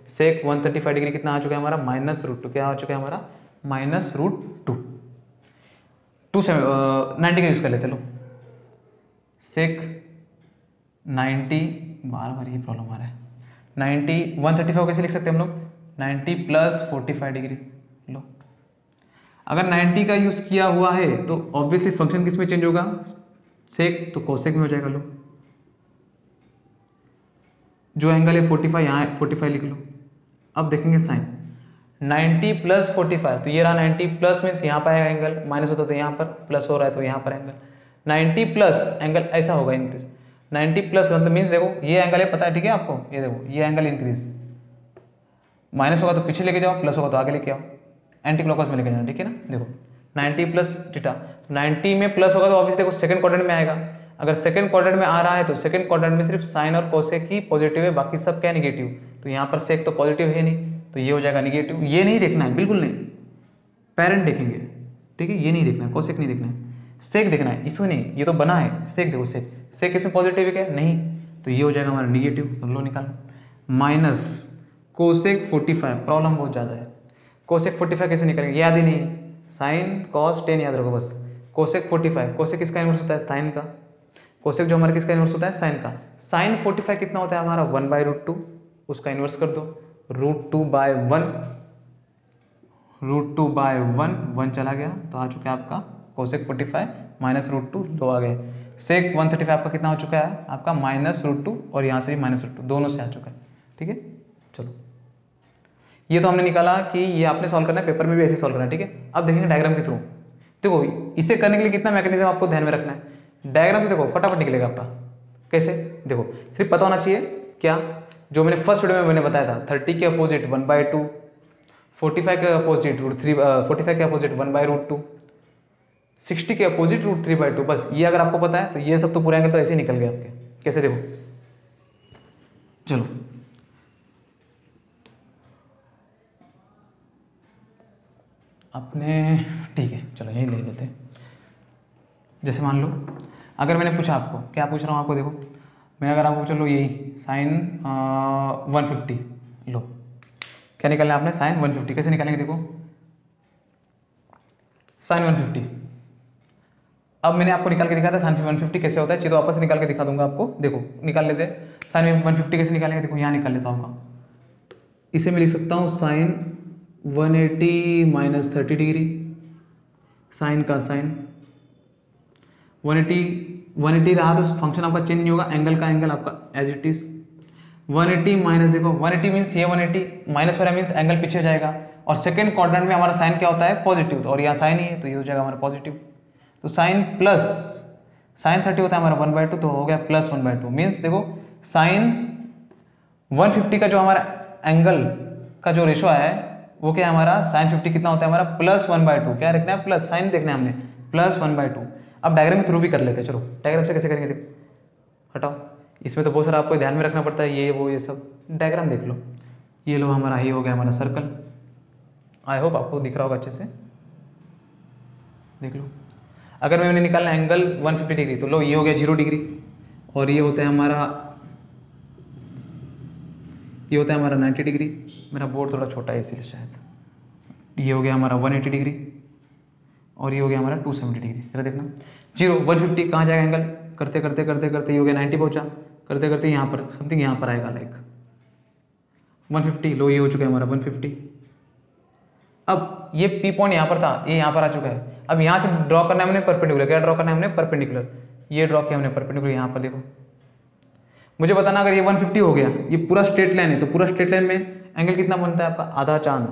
सेक 135 डिग्री कितना आ चुका है हमारा, -√2, क्या आ चुका है हमारा -√2। 90 का यूज़ कर लेते लो, सेक 90, बार बार ये प्रॉब्लम आ रहा है, 90 135 कैसे लिख सकते हैं हम लोग, 90 + 45 डिग्री। लो अगर 90 का यूज़ किया हुआ है तो ऑब्वियसली फंक्शन किस में चेंज होगा, सेक तो कोसेक में हो जाएगा। लो जो एंगल है 45, यहाँ 45 लिख लो। अब देखेंगे साइन 90 + 45, तो ये रहा 90 प्लस मीन्स यहाँ पर आएगा एंगल, माइनस होता तो यहाँ पर, प्लस हो रहा है तो यहाँ पर एंगल, 90 प्लस एंगल ऐसा होगा इंक्रीज, 90 प्लस मतलब मीन्स देखो ये एंगल है पता है, ठीक है आपको, ये देखो ये एंगल इंक्रीज, माइनस होगा तो पीछे लेके जाओ, प्लस होगा तो आगे लेके आओ, एंटी क्लॉकवाइज में लेके जाना, ठीक है ना। देखो 90 + थीटा, 90 में प्लस होगा तो ऑब्वियसली देखो सेकंड क्वाड्रेंट में आएगा, अगर सेकंड क्वाड्रेंट में आ रहा है तो सेकंड क्वाड्रेंट में सिर्फ साइन और कोसेक ही पॉजिटिव है, बाकी सब क्या है निगेटिव, तो यहाँ पर सेक तो पॉजिटिव है नहीं, तो ये हो जाएगा निगेटिव। ये नहीं देखना है, बिल्कुल नहीं, पेरेंट देखेंगे, ठीक है, ये नहीं देखना है, कोसेक नहीं देखना है, सेक देखना है, इसमें नहीं, ये तो बना है सेक, देखो सेक, सेक इसमें पॉजिटिव है क्या, नहीं, तो ये हो जाएगा हमारा निगेटिव। तो लो निकालो माइनस कोसेक 45, प्रॉब्लम बहुत ज़्यादा है, कोसेक 45 कैसे निकलेंगे, याद ही नहीं, साइन कॉस टेन याद रखो बस। कोसेक 45, कोसेक किसका इनवर्स होता है, साइन का, कोसेक जो हमारा किसका इनवर्स होता है, साइन का। साइन 45 कितना होता है हमारा 1/√2, उसका इनवर्स कर दो, √2/1, √2/1, 1 चला गया तो आ चुका है आपका कोसेक 45 -√2, 2 आ गए। सेक 135 आपका कितना हो चुका है आपका -√2, और यहाँ से भी -√2, दोनों से आ चुका है, ठीक है। चलो ये तो हमने निकाला कि ये आपने सॉल्व करना है, पेपर में भी ऐसे सॉल्व करना है, ठीक है। अब देखेंगे डायग्राम के थ्रू। देखो इसे करने के लिए कितना मैकेनिज्म आपको ध्यान में रखना है, डायग्राम से देखो फटाफट निकलेगा आपका। कैसे, देखो सिर्फ पता होना चाहिए क्या, जो मैंने फर्स्ट वीडियो में मैंने बताया था 30 के अपोजिट 1/2, 45 के अपोजिट √3, 45 के अपोजिट 1/√2, 60 के अपोजिट √3/2, बस ये अगर आपको पता है तो ये सब तो पूरे एंगल तो ऐसे ही निकल गए आपके। कैसे देखो, चलो अपने, ठीक है चलो यही ले लेते हैं। जैसे मान लो अगर मैंने पूछा आपको, क्या पूछ रहा हूँ आपको, देखो मैंने अगर आपको चलो यही साइन 150, लो क्या निकालना है आपने, साइन 150, कैसे निकालेंगे देखो, साइन 150, अब मैंने आपको निकाल के दिखाया था साइन 150 कैसे होता है, चीज़ वापस निकाल के दिखा दूंगा आपको। देखो निकाल लेते हैं साइन 150 कैसे निकालेंगे, देखो यहाँ निकाल लेता हूँ, इसे मैं लिख सकता हूँ साइन 180 - 30 डिग्री, साइन का साइन 180 रहा तो फंक्शन आपका चेंज नहीं होगा, एंगल का एंगल आपका एज इट इज 180 माइनस, देखो 180 मीन्स ये 180 माइनस हो रहा है मीन्स एंगल पीछे हो जाएगा, और सेकंड क्वाड्रेंट में हमारा साइन क्या होता है पॉजिटिव, और यहाँ साइन ही है तो ये हो जाएगा हमारा पॉजिटिव। तो साइन प्लस साइन 30 होता है हमारा 1/2, तो हो गया प्लस 1/2 मीन्स देखो साइन 150 का जो हमारा एंगल का जो रेशो है वो क्या है हमारा साइन 50 कितना होता है हमारा +1/2। क्या देखना है, प्लस साइन देखना है हमने, +1/2। अब डायग्राम के थ्रू भी कर लेते हैं, चलो डायग्राम से कैसे करेंगे देखो, हटाओ, इसमें तो बहुत सारा आपको ध्यान में रखना पड़ता है, ये वो ये सब। डायग्राम देख लो, ये लो हमारा ये हो गया हमारा सर्कल। आई होप आपको दिख रहा होगा अच्छे से, देख लो। अगर मैंने निकालना एंगल 150 डिग्री, तो लो ये हो गया 0 डिग्री, और ये होता है हमारा 90 डिग्री। मेरा बोर्ड थोड़ा छोटा है इसलिए शायद। ये हो गया हमारा 180 डिग्री, और ये हो गया हमारा 270 डिग्री। जरा देखना 0 150 कहाँ जाएगा एंगल, करते करते करते करते ये हो गया 90 पहुँचा, करते करते यहाँ पर समथिंग यहाँ पर आएगा लाइक 150। लो ये हो चुका है हमारा 150। अब ये पी पॉइंट यहाँ पर था, ये यहाँ पर आ चुका है। अब यहाँ से ड्रॉ करना है हमने परपेंडिकुलर। क्या ड्रॉ करना है हमने, परपेंडिकुलर। ये ड्रॉ किया हमने परपेंडिकुलर यहाँ पर। देखो मुझे बताना, अगर ये 150 हो गया, ये पूरा स्ट्रेट लाइन है, तो पूरा स्ट्रेट लाइन में एंगल कितना बनता है आपका, आधा चांद।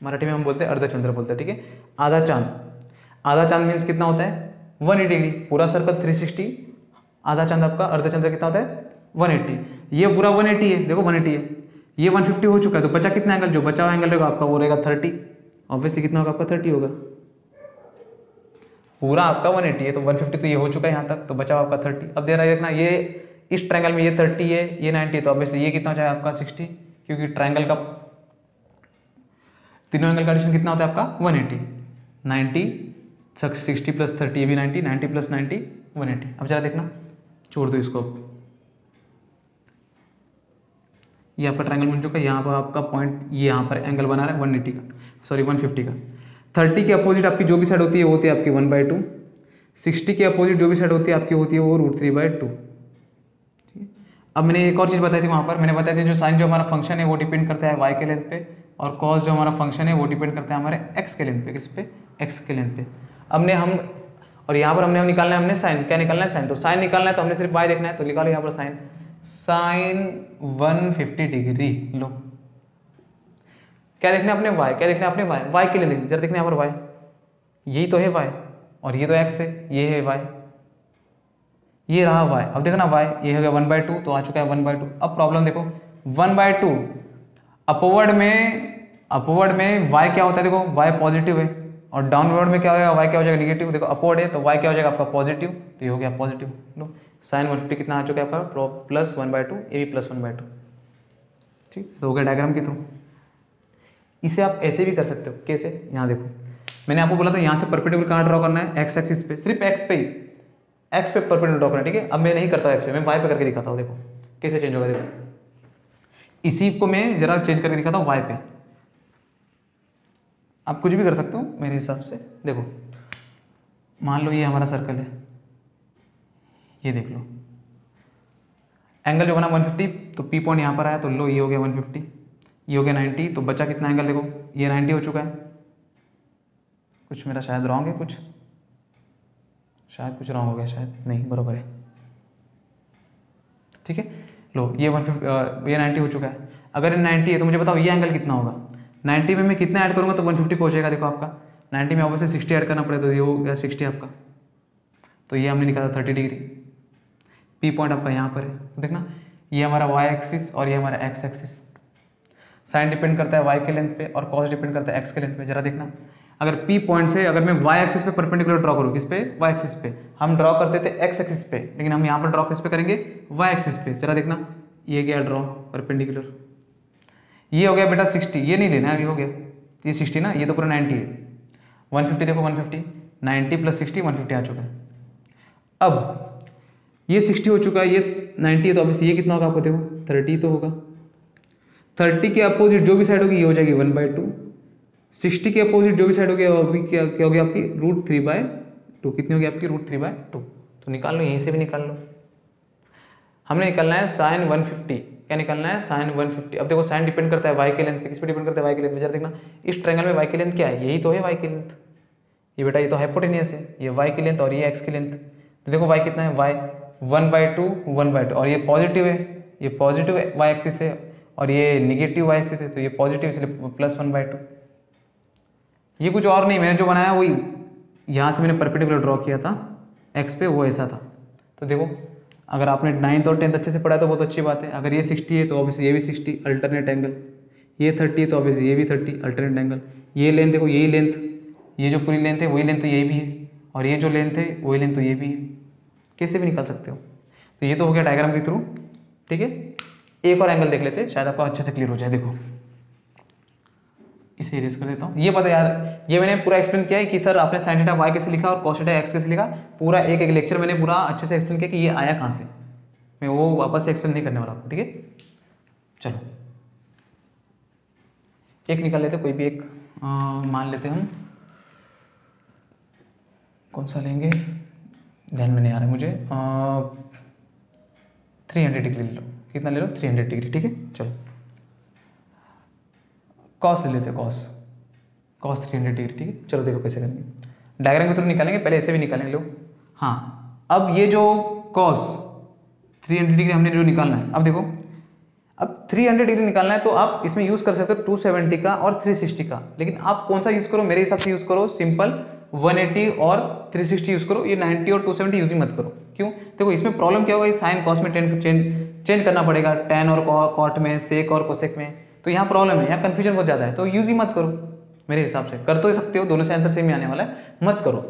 मराठी में हम बोलते हैं अर्धचंद्र बोलते हैं, ठीक है, आधा चांद। आधा चांद मीन्स कितना होता है 180 डिग्री। पूरा सर्कल 360, आधा चांद आपका अर्धचंद्र कितना होता है 180। ये पूरा 180 है, देखो 180 है, ये 150 हो चुका है, तो बचा कितना एंगल, जो बचा हुआ एंगल रहेगा आपका वो रहेगा 30। ऑब्वियसली कितना होगा आपका 30 होगा। पूरा आपका 180 है, तो 150 तो ये हो चुका है यहाँ तक, तो बचा हुआ आपका 30। अब दे रहा है देखना, ये इस ट्रायंगल में ये 30 है, ये 90 है, तो ऑब्वियसली ये कितना हो जाएगा आपका 60, क्योंकि ट्रायंगल का तीनों एंगल का एडिशन कितना होता है आपका 180। 90 60 + 30, ये भी 90, 90 + 90 180। अब जरा देखना, छोड़ दो इसको। ये आपका ट्रायंगल बन चुका है, यहाँ पर आपका पॉइंट, ये यहाँ पर एंगल बना रहा है 180 का, सॉरी 150 का। 30 के अपोजिट आपकी जो भी साइड होती है वो होती है आपकी 1/2। 60 के अपोजिट जो भी साइड होती है आपकी होती है वो √3/2। ठीक है, अब मैंने एक और चीज़ बताई थी वहाँ पर, मैंने बताया था जो साइन जो हमारा फंक्शन है वो डिपेंड करता है y के लेंथ पे, और कॉस जो हमारा फंक्शन है वो डिपेंड करता है हमारे x के लेंथ पे। किस पे, x के लेंथ पे। और यहाँ पर हमने निकालना है हमने साइन, क्या निकालना है साइन। तो साइन निकालना है तो हमने सिर्फ y देखना है, तो निकालो यहाँ पर साइन 150 डिग्री। लो क्या देखना है अपने y, क्या देखना है अपने y के लिए देखना, जरा देखना यहाँ पर y, यही तो है y, और ये तो x है, ये है y, ये रहा y। अब देखना y, ये हो गया 1/2, तो आ चुका है 1/2। अब प्रॉब्लम देखो 1/2 अपवर्ड में y क्या होता है, देखो y पॉजिटिव है, और डाउनवर्ड में क्या हो जाएगा, y क्या हो जाएगा निगेटिव। देखो अपवर्ड है तो y क्या हो जाएगा आपका पॉजिटिव, तो ये हो गया पॉजिटिव। लो साइन 150 कितना आ चुका है आपका +1/2, ये भी +1/2। ठीक, तो हो गया डायग्राम के थ्रू। इसे आप ऐसे भी कर सकते हो, कैसे, यहाँ देखो मैंने आपको बोला था यहाँ से परपेंडिकुलर कहाँ ड्रॉ करना है, x एक्सिस पे, सिर्फ x पे ही, x पे परपेंडिकुलर ड्रॉ करना है। ठीक है, अब मैं नहीं करता x पे, मैं y पे करके दिखाता हूँ। देखो कैसे चेंज होगा, देखो इसी को मैं जरा चेंज करके दिखाता हूँ y पे। आप कुछ भी कर सकते हो मेरे हिसाब से। देखो मान लो ये हमारा सर्कल है, ये देख लो एंगल जो बना 150, तो पी पॉइंट यहाँ पर आया, तो लो ये हो गया 150, ये हो गया 90, तो बचा कितना एंगल, देखो ये 90 हो चुका है। कुछ मेरा शायद रॉन्ग है, कुछ रॉन्ग हो गया, शायद नहीं बराबर है। ठीक है, लो ये 150 ये 90 हो चुका है। अगर ये 90 है तो मुझे बताओ ये एंगल कितना होगा। 90 में मैं कितना ऐड करूँगा तो 150 पहुँचेगा। देखो आपका 90 में ऑब्वियसली 60 ऐड करना पड़ेगा, तो ये हो गया 60 आपका, तो ये हमने निकाला 30 डिग्री। पी पॉइंट आपका यहाँ पर है, तो देखना ये हमारा y एक्सिस और ये हमारा x एक्सिस। साइन डिपेंड करता है y के लेंथ पे और cos डिपेंड करता है x के लेंथ पे। जरा देखना अगर P पॉइंट से अगर मैं y एक्सिस पे परपेंडिकुलर ड्रॉ करूँ, किस पे, y एक्सिस पे। हम ड्रॉ करते थे x एक्सिस पे, लेकिन हम यहाँ पर ड्रॉ किस पे करेंगे, y एक्सिस पे। जरा देखना ये गया ड्रॉ परपेंडिकुलर, ये हो गया बेटा 60, ये नहीं लेना अभी, हो गया ये 60 ना, ये तो पूरा 90 है। 150 देखो 150, 90 + 60 150 आ चुका है। अब ये 60 हो चुका है, ये 90 है, तो ऑब्वियसली ये कितना होगा आपको, देखो 30 तो होगा। 30 के अपोजिट जो भी साइड होगी ये हो जाएगी 1/2। 60 के अपोजिट जो भी साइड होगी अभी क्या होगी आपकी √3/2। कितनी होगी आपकी √3/2। तो निकाल लो, यहीं से भी निकाल लो। हमने निकालना है साइन 150, क्या निकालना है साइन 150। अब देखो साइन डिपेंड करता है y के लेंथ पे, किस पे डिपेंड करता है y के लेंथ पे। जरा देखना इस ट्रायंगल में y की लेंथ क्या है, यही तो है y की लेंथ। ये बेटा ये तो हाइपोटेनियस है, ये y की लेंथ और ये x की लेंथ। तो देखो y कितना है, y 1/2 1/2, और ये पॉजिटिव है, ये पॉजिटिव y एक्सिस है, और ये निगेटिव y एक्सिस है, तो ये पॉजिटिव इसलिए +1/2। ये कुछ और नहीं, मैंने जो बनाया वही यहाँ से मैंने परपेंडिकुलर ड्रॉ किया था x पे, वो ऐसा था। तो देखो अगर आपने 9th और 10th अच्छे से पढ़ा तो बहुत अच्छी बात है। अगर ये 60 है तो ऑब्वियसली ये भी 60, अल्टरनेट एंगल। ये 30 है तो ऑब्वियसली ये भी 30 अल्टरनेट एंगल। ये लेंथ देखो, यही लेंथ, ये जो पूरी लेंथ है वही लेंथ तो ये भी है, और ये जो लेंथ है वही लेंथ तो ये भी है, कैसे भी निकाल सकते हो। तो ये तो हो गया डायग्राम के थ्रू, ठीक है। एक और एंगल देख लेते हैं, शायद आपको अच्छे से क्लियर हो जाए। देखो इसे इरेज कर देता हूँ। ये पता यार, ये मैंने पूरा एक्सप्लेन किया है कि सर आपने साइन थीटा वाई कैसे लिखा और कॉस थीटा एक्स कैसे लिखा, पूरा एक एक लेक्चर मैंने पूरा अच्छे से एक्सप्लेन किया कि ये आया कहाँ से। मैं वो वापस से एक्सप्लेन नहीं करने वाला आपको, ठीक है। चलो एक निकाल लेते, कोई भी एक मान लेते हम, कौन सा लेंगे ध्यान में नहीं आ रहा है मुझे। 300 डिग्री ले लो, कितना ले लो 300 डिग्री, ठीक है। चलो कॉस ले लेते हैं, कॉस 300 डिग्री, ठीक है। चलो देखो कैसे करेंगे, डायग्राम के थ्रू निकालेंगे, पहले ऐसे भी निकालेंगे लोग। हाँ अब ये जो कॉस 300 डिग्री हमने जो निकालना है, अब देखो अब 300 डिग्री निकालना है तो आप इसमें यूज़ कर सकते हो 270 का और 360 का, लेकिन आप कौन सा यूज़ करो, मेरे हिसाब से यूज़ करो सिंपल 180 और 360 यूज़ करो, ये 90 और 270 यूज ही मत करो। क्यों, देखो इसमें प्रॉब्लम क्या होगा, साइन कॉस में चेंज करना पड़ेगा, टेन और कॉट में, सेक और कोसेक में, तो यहाँ प्रॉब्लम है, यहाँ कन्फ्यूजन बहुत ज़्यादा है, तो यूज ही मत करो। मेरे हिसाब से कर तो सकते हो, दोनों से आंसर सेम ही आने वाला है, मत करो।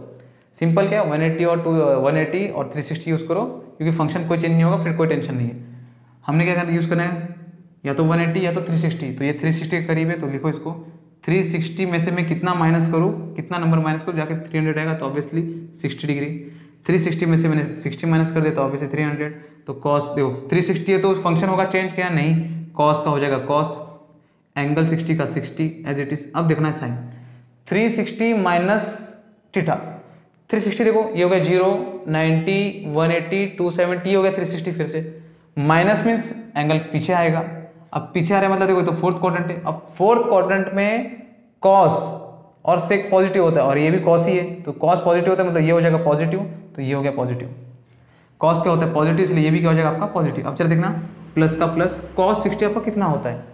सिंपल क्या 180 और 180 और 360 यूज़ करो, क्योंकि फंक्शन कोई चेंज नहीं होगा, फिर कोई टेंशन नहीं है। हमने क्या करना यूज़ करना है, या तो 180 या तो 360, तो ये 360 के करीब है, तो लिखो इसको 360 में से मैं कितना माइनस करूँ, कितना नंबर माइनस करूँ, जाके 300 आएगा, तो ऑब्वियसली 60 डिग्री। 360 में से मैंने 60 माइनस कर दिया तो ऑब्वियसली 300, तो कॉस देखो 360 है तो फंक्शन होगा चेंज, क्या नहीं, कॉस का हो जाएगा कॉस, एंगल 60 का 60 एज इट इज। अब देखना है साइन 360 माइनस थीटा, 360 देखो ये हो गया 0, 90, 180, 270 हो गया 360, फिर से माइनस मीन्स एंगल पीछे आएगा। अब पीछे आ रहा है मतलब देखो तो फोर्थ क्वाड्रेंट है, अब फोर्थ क्वाड्रेंट में कॉस और सेक पॉजिटिव होता है और ये भी कॉस ही है, तो कॉस पॉजिटिव होता है मतलब ये हो जाएगा पॉजिटिव, तो ये हो गया पॉजिटिव। कॉस क्या होता है पॉजिटिव, इसलिए ये भी क्या हो जाएगा आपका पॉजिटिव। अब चलो देखना प्लस का प्लस, कॉस 60 आपका कितना होता है,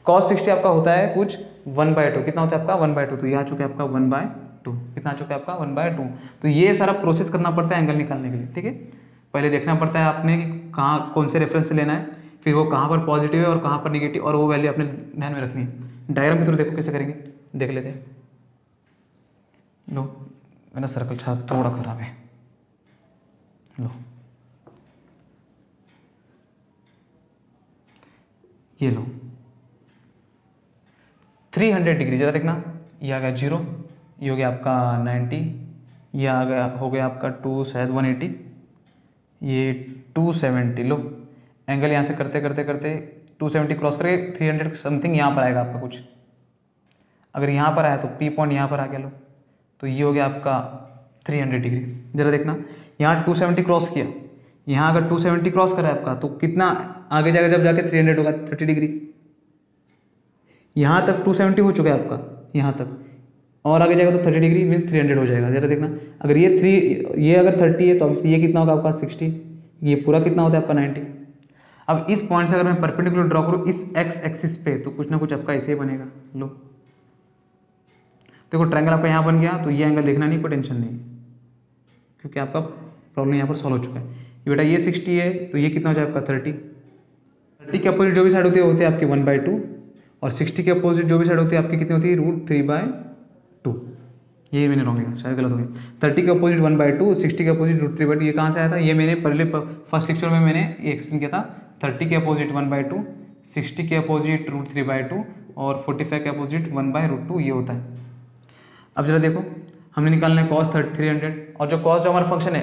कॉस 60 आपका होता है कुछ 1/2, कितना होता है आपका 1/2, तो ये आ चुका है आपका 1/2, कितना आ चुका है आपका 1/2। तो ये सारा प्रोसेस करना पड़ता है एंगल निकालने के लिए, ठीक है। पहले देखना पड़ता है आपने कि कहाँ कौन से रेफरेंस से लेना है, फिर वो कहाँ पर पॉजिटिव है और कहाँ पर निगेटिव, और वो वैल्यू अपने ध्यान में रखनी है। डायग्राम के थ्रू देखो कैसे करेंगे, देख लेते हैं। लो मेरा सर्कल थोड़ा खराब है, लो ये लो 300 डिग्री, जरा देखना, ये आ गया 0, ये हो गया आपका 90, ये आ गया हो गया आपका 2 शायद 180, ये 270। लो एंगल यहाँ से करते करते करते 270 क्रॉस करके 300 समथिंग यहाँ पर आएगा आपका कुछ, अगर यहाँ पर आया तो पी पॉइंट यहाँ पर आ गया। लो तो ये हो गया आपका 300 डिग्री। जरा देखना यहाँ 270 क्रॉस किया, यहाँ अगर 270 क्रॉस करा है आपका तो कितना आगे जाएगा, जब जाके 300 होगा 30 डिग्री। यहाँ तक 270 हो चुका है आपका, यहाँ तक और आगे जाएगा तो 30 डिग्री मीन्स 300 हो जाएगा। जरा देखना अगर ये अगर 30 है तो ऑब्वियसली ये कितना होगा आपका 60, ये पूरा कितना होता है आपका 90। अब इस पॉइंट से अगर मैं परपेंडिकुलर ड्रॉ करूँ इस एक्स एक्सिस पे तो कुछ ना कुछ आपका ऐसे ही बनेगा। लो देखो ट्रायंगल आपका यहाँ बन गया, तो ये एंगल देखना नहीं, कोई टेंशन नहीं, क्योंकि आपका प्रॉब्लम यहाँ पर सॉल्व हो चुका है। ये बेटा ये 60 है तो ये कितना हो जाएगा आपका 30 के अपोजिट जो भी साइड होती है आपकी 1/2, और 60 के अपोजिट जो भी साइड होती है आपकी कितनी होती है √3/2। ये मैंने रॉन्ग लिखा, शायद गलत हो गया। 30 के अपोजिट 1/2, 60 के अपोजिट √3/2। ये कहाँ से आया था, ये मैंने पहले फर्स्ट लेक्चर में मैंने ये एक्सप्लेन किया था। 30 के अपोजिट 1/2, 60 के अपोजिट √3/2 और 45 के अपोजिट 1/√2 ये होता है। अब जरा देखो हमने निकालना है कॉस 300, और जो कॉस जो हमारा फंक्शन है,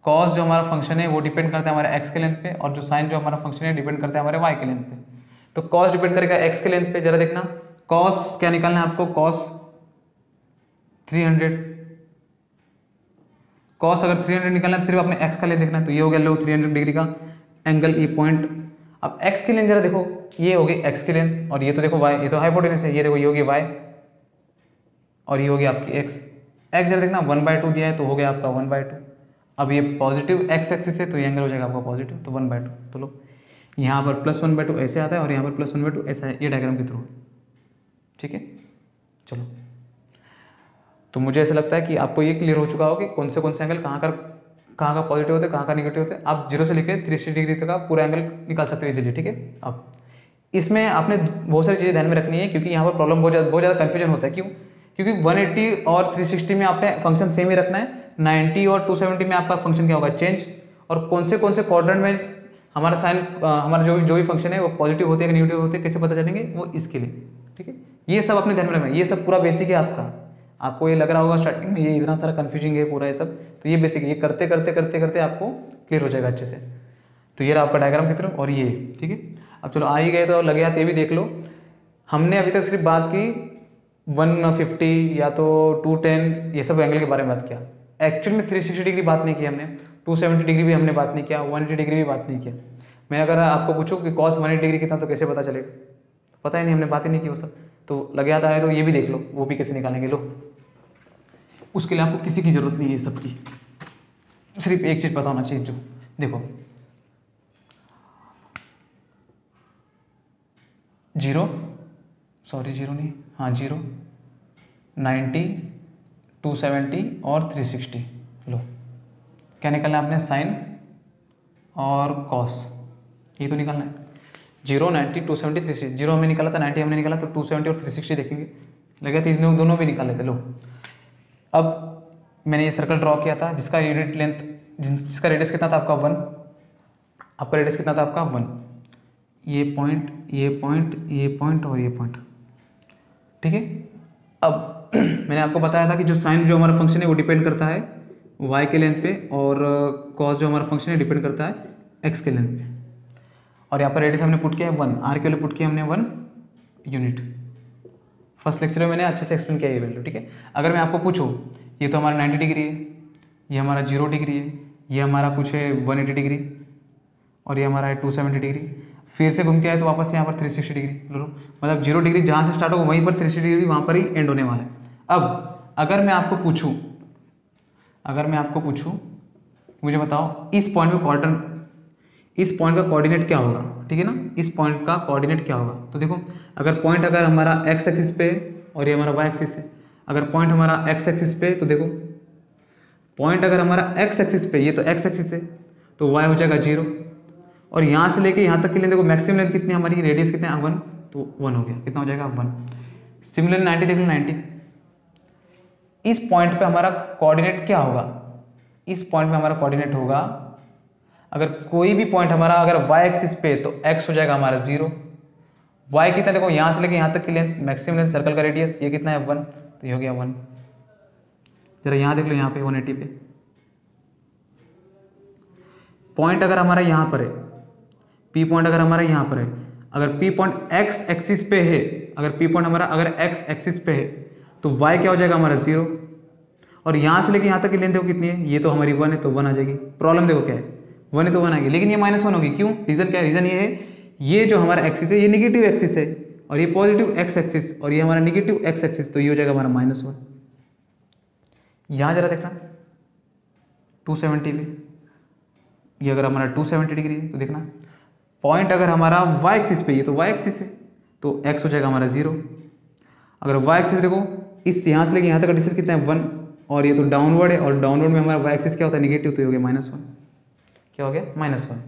कॉस जो हमारा फंक्शन है वो डिपेंड करता है हमारे एक्स के लेंथ पे, और जो साइन जो हमारा फंक्शन है डिपेंड करता है हमारे वाई के लेंथ पे। तो कॉस डिपेंड करेगा एक्स के लेंथ पे। जरा देखना कॉस क्या निकालना है आपको, कॉस 300, कॉस अगर 300 निकालना है तो सिर्फ अपने एक्स का लेंथ देखना है, तो ये हो गया लो 300 डिग्री का एंगल, ये पॉइंट। अब एक्स की लेंथ जरा देखो, ये हो गई एक्स की लेंथ, और ये तो देखो वाई, ये तो हाइपोटेनस है, ये देखो ये होगी वाई और ये होगी आपकी एक्स। एक्स जरा देखना 1/2 दिया है तो हो गया आपका 1/2। अब ये पॉजिटिव एक्स एक्सिस है तो ये एंगल हो जाएगा आपका पॉजिटिव, तो 1/2। तो लो यहाँ पर +1/2 ऐसे आता है और यहाँ पर +1/2 ऐसा है, ये डायग्राम के थ्रू, ठीक है। चलो तो मुझे ऐसा लगता है कि आपको ये क्लियर हो चुका हो कि कौन से एंगल कहाँ का पॉजिटिव होते हैं, कहाँ का निगेटिव होते हैं। आप 0 से लेकर 360 डिग्री तक का पूरा एंगल निकाल सकते हो इजीली, ठीक है। अब इसमें आपने बहुत सारी चीज़ें ध्यान में रखनी है, क्योंकि यहाँ पर प्रॉब्लम बहुत ज़्यादा कन्फ्यूजन होता है। क्यों? क्योंकि 180 और 360 में आपने फंक्शन सेम ही रखना है, 90 और 270 में आपका फंक्शन क्या होगा, चेंज। और कौन से क्वाड्रेंट में हमारा साइन, हमारा जो भी फंक्शन है वो पॉजिटिव होते हैं कि नेगेटिव होते हैं, कैसे पता चलेंगे, वो इसके लिए। ठीक है, ये सब अपने ध्यान में रखना है। ये सब पूरा बेसिक है आपका। आपको ये लग रहा होगा स्टार्टिंग में ये इतना सारा कन्फ्यूजिंग है पूरा ये सब, तो ये बेसिक है। ये करते करते करते करते आपको क्लियर हो जाएगा अच्छे से। तो ये रहा आपका डायग्राम की तरफ, और ये ठीक है। अब चलो आ ही गए तो लगे हाथ ये भी देख लो। हमने अभी तक सिर्फ बात की 150 या तो 210 ये सब एंगल के बारे में बात किया। एक्चुअल में 360 डिग्री बात नहीं की हमने, 270 डिग्री भी हमने बात नहीं किया, 180 डिग्री भी बात नहीं किया। मैं अगर आपको पूछूं कि cos 180 डिग्री कितना, तो कैसे पता चलेगा? पता ही नहीं, हमने बात ही नहीं की वो सब। तो लगे हाथ आए तो ये भी देख लो, वो भी कैसे निकालेंगे। लो, उसके लिए आपको किसी की जरूरत नहीं है ये सब की, सिर्फ एक चीज़ पता होना चाहिए। जो देखो, 0 नहीं, हाँ 0, 90, 270 और 360। लो, क्या निकालना है आपने? साइन और कॉस, ये तो निकालना है। 0, 90, 270, 360। 0 हमने निकाला था, 90 हमने निकाला, तो 270 और 360 देखेंगे। लगे तो इन दोनों भी निकाल लेते। लो, अब मैंने ये सर्कल ड्रॉ किया था जिसका यूनिट लेंथ, जिसका रेडियस कितना था आपका 1। आपका रेडियस कितना था आपका 1। ये पॉइंट, ये पॉइंट, ये पॉइंट और ये पॉइंट। ठीक है, अब मैंने आपको बताया था कि जो साइन जो हमारा फंक्शन है वो डिपेंड करता है y के लेंथ पे, और कॉस जो हमारा फंक्शन है डिपेंड करता है x के लेंथ पे। और यहाँ पर रेडियस हमने पुट किया है 1, r के लिए पुट किया हमने 1 यूनिट। फर्स्ट लेक्चर में मैंने अच्छे से एक्सप्लेन किया ये वैल्यू। ठीक है, अगर मैं आपको पूछूँ ये तो हमारा 90 डिग्री है, ये हमारा 0 डिग्री है, ये हमारा कुछ है 180 डिग्री, और ये हमारा है 270 डिग्री। फिर से घूम के आए तो वापस यहाँ पर 360 डिग्री लो। मतलब 0 डिग्री जहाँ से स्टार्ट होगा वहीं पर 360 डिग्री वहाँ पर ही एंड होने वाला है। अब अगर मैं आपको पूछूँ मुझे बताओ इस पॉइंट का कोऑर्डिनेट क्या होगा? ठीक है ना, इस पॉइंट का कोऑर्डिनेट क्या होगा? तो देखो, अगर हमारा x एक्सिस पे और ये हमारा y एक्सिस है, अगर पॉइंट हमारा x एक्सिस पे, तो देखो पॉइंट अगर हमारा x एक्सिस पे, ये तो x एक्सिस है, तो y हो जाएगा 0। और यहाँ से लेके यहाँ तक के लिए देखो मैक्सिमम लेंथ कितनी हमारी, रेडियस कितने 1, तो 1 हो गया। कितना हो जाएगा 1। सिमिलरली 90 देख लो, 90 इस पॉइंट पे हमारा कोऑर्डिनेट क्या होगा? इस पॉइंट पे हमारा कोऑर्डिनेट होगा, अगर कोई भी पॉइंट हमारा अगर y एक्सिस पे, तो x हो जाएगा हमारा 0। y कितना देखो यहाँ से लेके यहाँ तक की लेंथ, मैक्सिमम लेंथ सर्कल का रेडियस ये कितना है 1, तो ये हो गया 1। जरा यहाँ देख लो, यहाँ पे 180 पे पॉइंट अगर हमारा यहाँ पर है, P पॉइंट अगर हमारा यहाँ पर है, अगर P पॉइंट x एक्सिस पे है, अगर P पॉइंट हमारा अगर x एक्सिस पे है, तो y क्या हो जाएगा हमारा 0। और यहाँ से लेके यहाँ तक की लेंथ देखो कितनी है, ये तो हमारी 1 है, तो 1 आ जाएगी। प्रॉब्लम देखो क्या है, 1 है तो 1 आएगी, लेकिन ये -1 होगी। क्यों? रीजन क्या है? रीजन ये है, ये जो हमारा एक्सिस है ये निगेटिव एक्सिस है, और ये पॉजिटिव x एक्सिस, और ये हमारा निगेटिव x एक्सिस, तो ये हो जाएगा हमारा -1। यहाँ जरा देखना 270 पे, ये अगर हमारा 270 डिग्री है, तो देखना पॉइंट अगर हमारा y एक्सिस पे, ये तो y एक्सिस है, तो x हो जाएगा हमारा 0। अगर y एक्सिस देखो, इस यहाँ से लेके यहाँ तक का डिस्टेंस कितना है 1, और ये तो डाउनवर्ड है, और डाउनवर्ड में हमारा y एक्सिस क्या होता है, निगेटिव, तो ये हो गया -1। क्या हो गया? -1।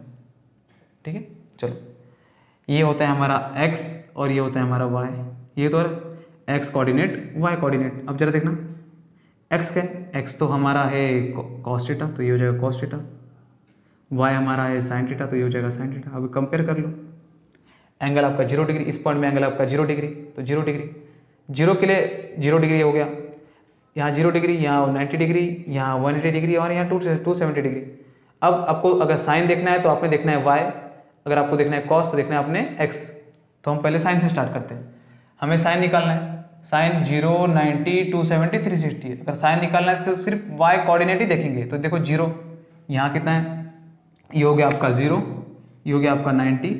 ठीक है, चलो ये होता है हमारा x और ये होता है हमारा y। ये तो x कोऑर्डिनेट, y कोऑर्डिनेट। अब जरा देखना x क्या है, x तो हमारा है cos थीटा, तो ये हो जाएगा cos थीटा। y हमारा है sin थीटा, तो ये हो जाएगा sin थीटा। अब कंपेयर कर लो, एंगल आपका 0 डिग्री, इस पॉइंट में एंगल आपका 0 डिग्री, तो 0 डिग्री, 0 के लिए 0 डिग्री हो गया, यहाँ 0 डिग्री, यहाँ 90 डिग्री, यहाँ 180 डिग्री, और यहाँ 270 डिग्री। अब आपको अगर साइन देखना है तो आपने देखना है y, अगर आपको देखना है cos तो देखना है आपने x। तो हम पहले साइन से स्टार्ट करते हैं। हमें साइन निकालना है, साइन 0, 90, 270, 360। अगर साइन निकालना है तो सिर्फ y कोऑर्डिनेट ही देखेंगे। तो देखो 0 यहाँ कितना है, ये हो गया आपका 0, ये हो गया आपका 90,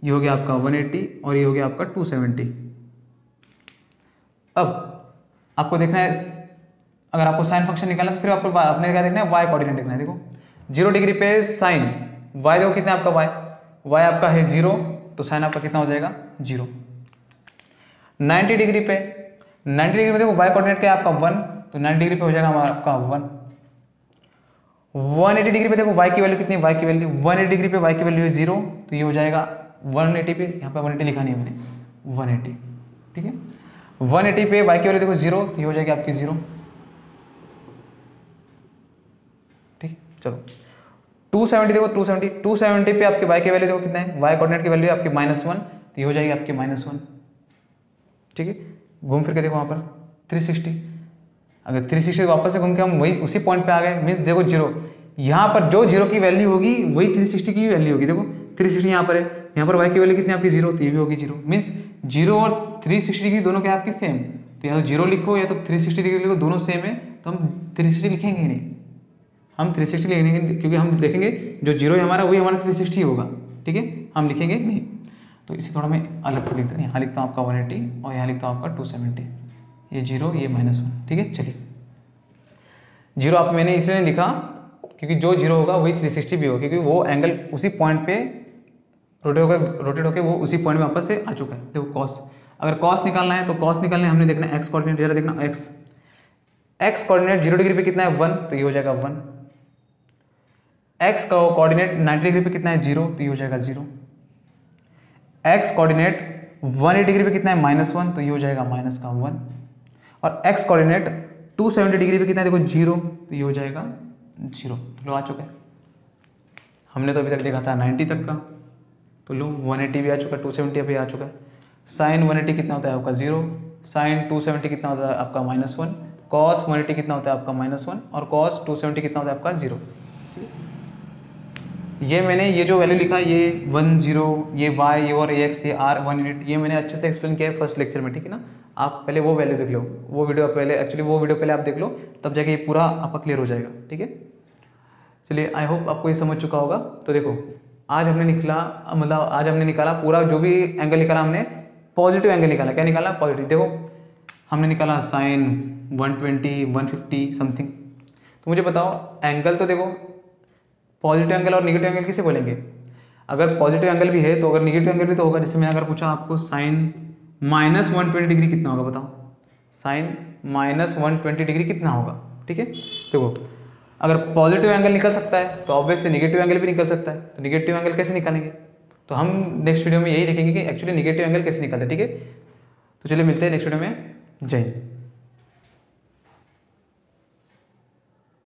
ये हो गया आपका 180, और ये हो गया आपका 270। अब आपको देखना है, अगर आपको साइन फंक्शन निकालना है तो सिर्फ आपको अपने क्या देखना है, y कोऑर्डिनेट देखना है। देखो 0 डिग्री पे साइन y देखो कितना है आपका y आपका है 0, तो साइन आपका कितना हो जाएगा 0। 90 डिग्री पे, 90 डिग्री में देखो y कोऑर्डिनेट क्या है आपका 1, तो 90 डिग्री पे हो जाएगा हमारा आपका 1। 180 डिग्री पे देखो y की वैल्यू कितनी है, y की वैल्यू 180 डिग्री पे y की वैल्यू है 0, तो ये हो जाएगा 180 पे, यहाँ पे 180 लिखा नहीं है मैंने, 180, ठीक है। 180 पे y की वैल्यू देखो 0, तो ये हो जाएगी आपकी 0, ठीक। चलो 270 देखो, 270 पे आपके y की वैल्यू देखो कितना है, y कोऑर्डिनेट की वैल्यू है आपकी -1, तो ये हो जाएगी आपकी -1, ठीक है। घूम फिर के देखो वहाँ पर 360, अगर 360 वापस से घूम के हम वही उसी पॉइंट पे आ गए, मीन्स देखो 0, यहाँ पर जो 0 की वैल्यू होगी वही 360 की वैल्यू होगी। देखो 360 यहाँ पर है, यहाँ पर y की वैल्यू कितनी आपकी 0, तो ये भी होगी 0, मीन्स 0 और 360 डिग्री दोनों क्या आपकी सेम, तो या तो 0 लिखो या तो 360 डिग्री लिखो, दोनों सेम है, तो हम 360 लिखेंगे नहीं, हम 360 लिखेंगे, क्योंकि हम देखेंगे जो 0 है हमारा वही हमारा 360 होगा, ठीक है, हम लिखेंगे नहीं। तो इसे थोड़ा मैं अलग से लिखता हूँ, यहाँ लिखता हूँ आपका 180 और यहाँ लिखता हूँ आपका 270, ये 0 ये -1, ठीक है। चलिए 0 आप मैंने इसलिए नहीं लिखा क्योंकि जो 0 होगा वही 360 भी होगा, क्योंकि वो एंगल उसी पॉइंट पे रोटेट होकर वो उसी पॉइंट में वापस से आ चुका है। देखो कॉस, अगर कॉस निकालना है तो कॉस निकालने हमने देखना एक्स कोऑर्डिनेट, जरा देखना एक्स कोऑर्डिनेट 0 डिग्री पे कितना है 1, तो ये हो जाएगा 1, एक्स का कोऑर्डिनेट 90 डिग्री पे कितना है 0, तो ये हो जाएगा 0, एक्स कोऑर्डिनेट 180 डिग्री पे कितना है -1, तो ये हो जाएगा -1, और एक्स कोऑर्डिनेट 270 डिग्री पे कितना है देखो 0, तो ये हो जाएगा 0। लो आ चुका है, हमने तो अभी तक देखा था 90 तक का, तो लो 180 भी आ चुका है, 270 अभी आ चुका है। साइन 180 कितना होता है आपका 0, साइन 270 कितना होता है आपका -1, कॉस 180 कितना होता है आपका -1, और कॉस 270 कितना होता है आपका 0। ये मैंने ये जो वैल्यू लिखा ये 1 0, ये y, ये और x, ये r 1 यूनिट, ये मैंने अच्छे से एक्सप्लेन किया है फर्स्ट लेक्चर में, ठीक है ना। आप पहले वो वैल्यू देख लो, वो वीडियो पहले, एक्चुअली वो वीडियो पहले आप देख लो, तब जाके ये पूरा आपका क्लियर हो जाएगा, ठीक है। चलिए आई होप आपको ये समझ चुका होगा। तो देखो आज हमने निकाला पूरा जो भी एंगल निकाला हमने, पॉजिटिव एंगल निकाला। क्या निकाला? पॉजिटिव। देखो हमने निकाला साइन 120 150 समथिंग। तो मुझे बताओ एंगल, तो देखो पॉजिटिव एंगल और निगेटिव एंगल किसे बोलेंगे? अगर पॉजिटिव एंगल भी है तो अगर निगेटिव एंगल भी तो होगा। जैसे मैंने अगर पूछा आपको साइन -120 डिग्री कितना होगा, बताओ साइन -120 डिग्री कितना होगा, ठीक है। देखो अगर पॉजिटिव एंगल निकल सकता है तो ऑब्वियसली निगेटिव एंगल भी निकल सकता है। तो निगेटिव एंगल कैसे निकालेंगे? तो हम नेक्स्ट वीडियो में यही देखेंगे कि एक्चुअली निगेटिव एंगल कैसे निकलता है, ठीक है। तो चलिए मिलते हैं नेक्स्ट वीडियो में। जय हिंद।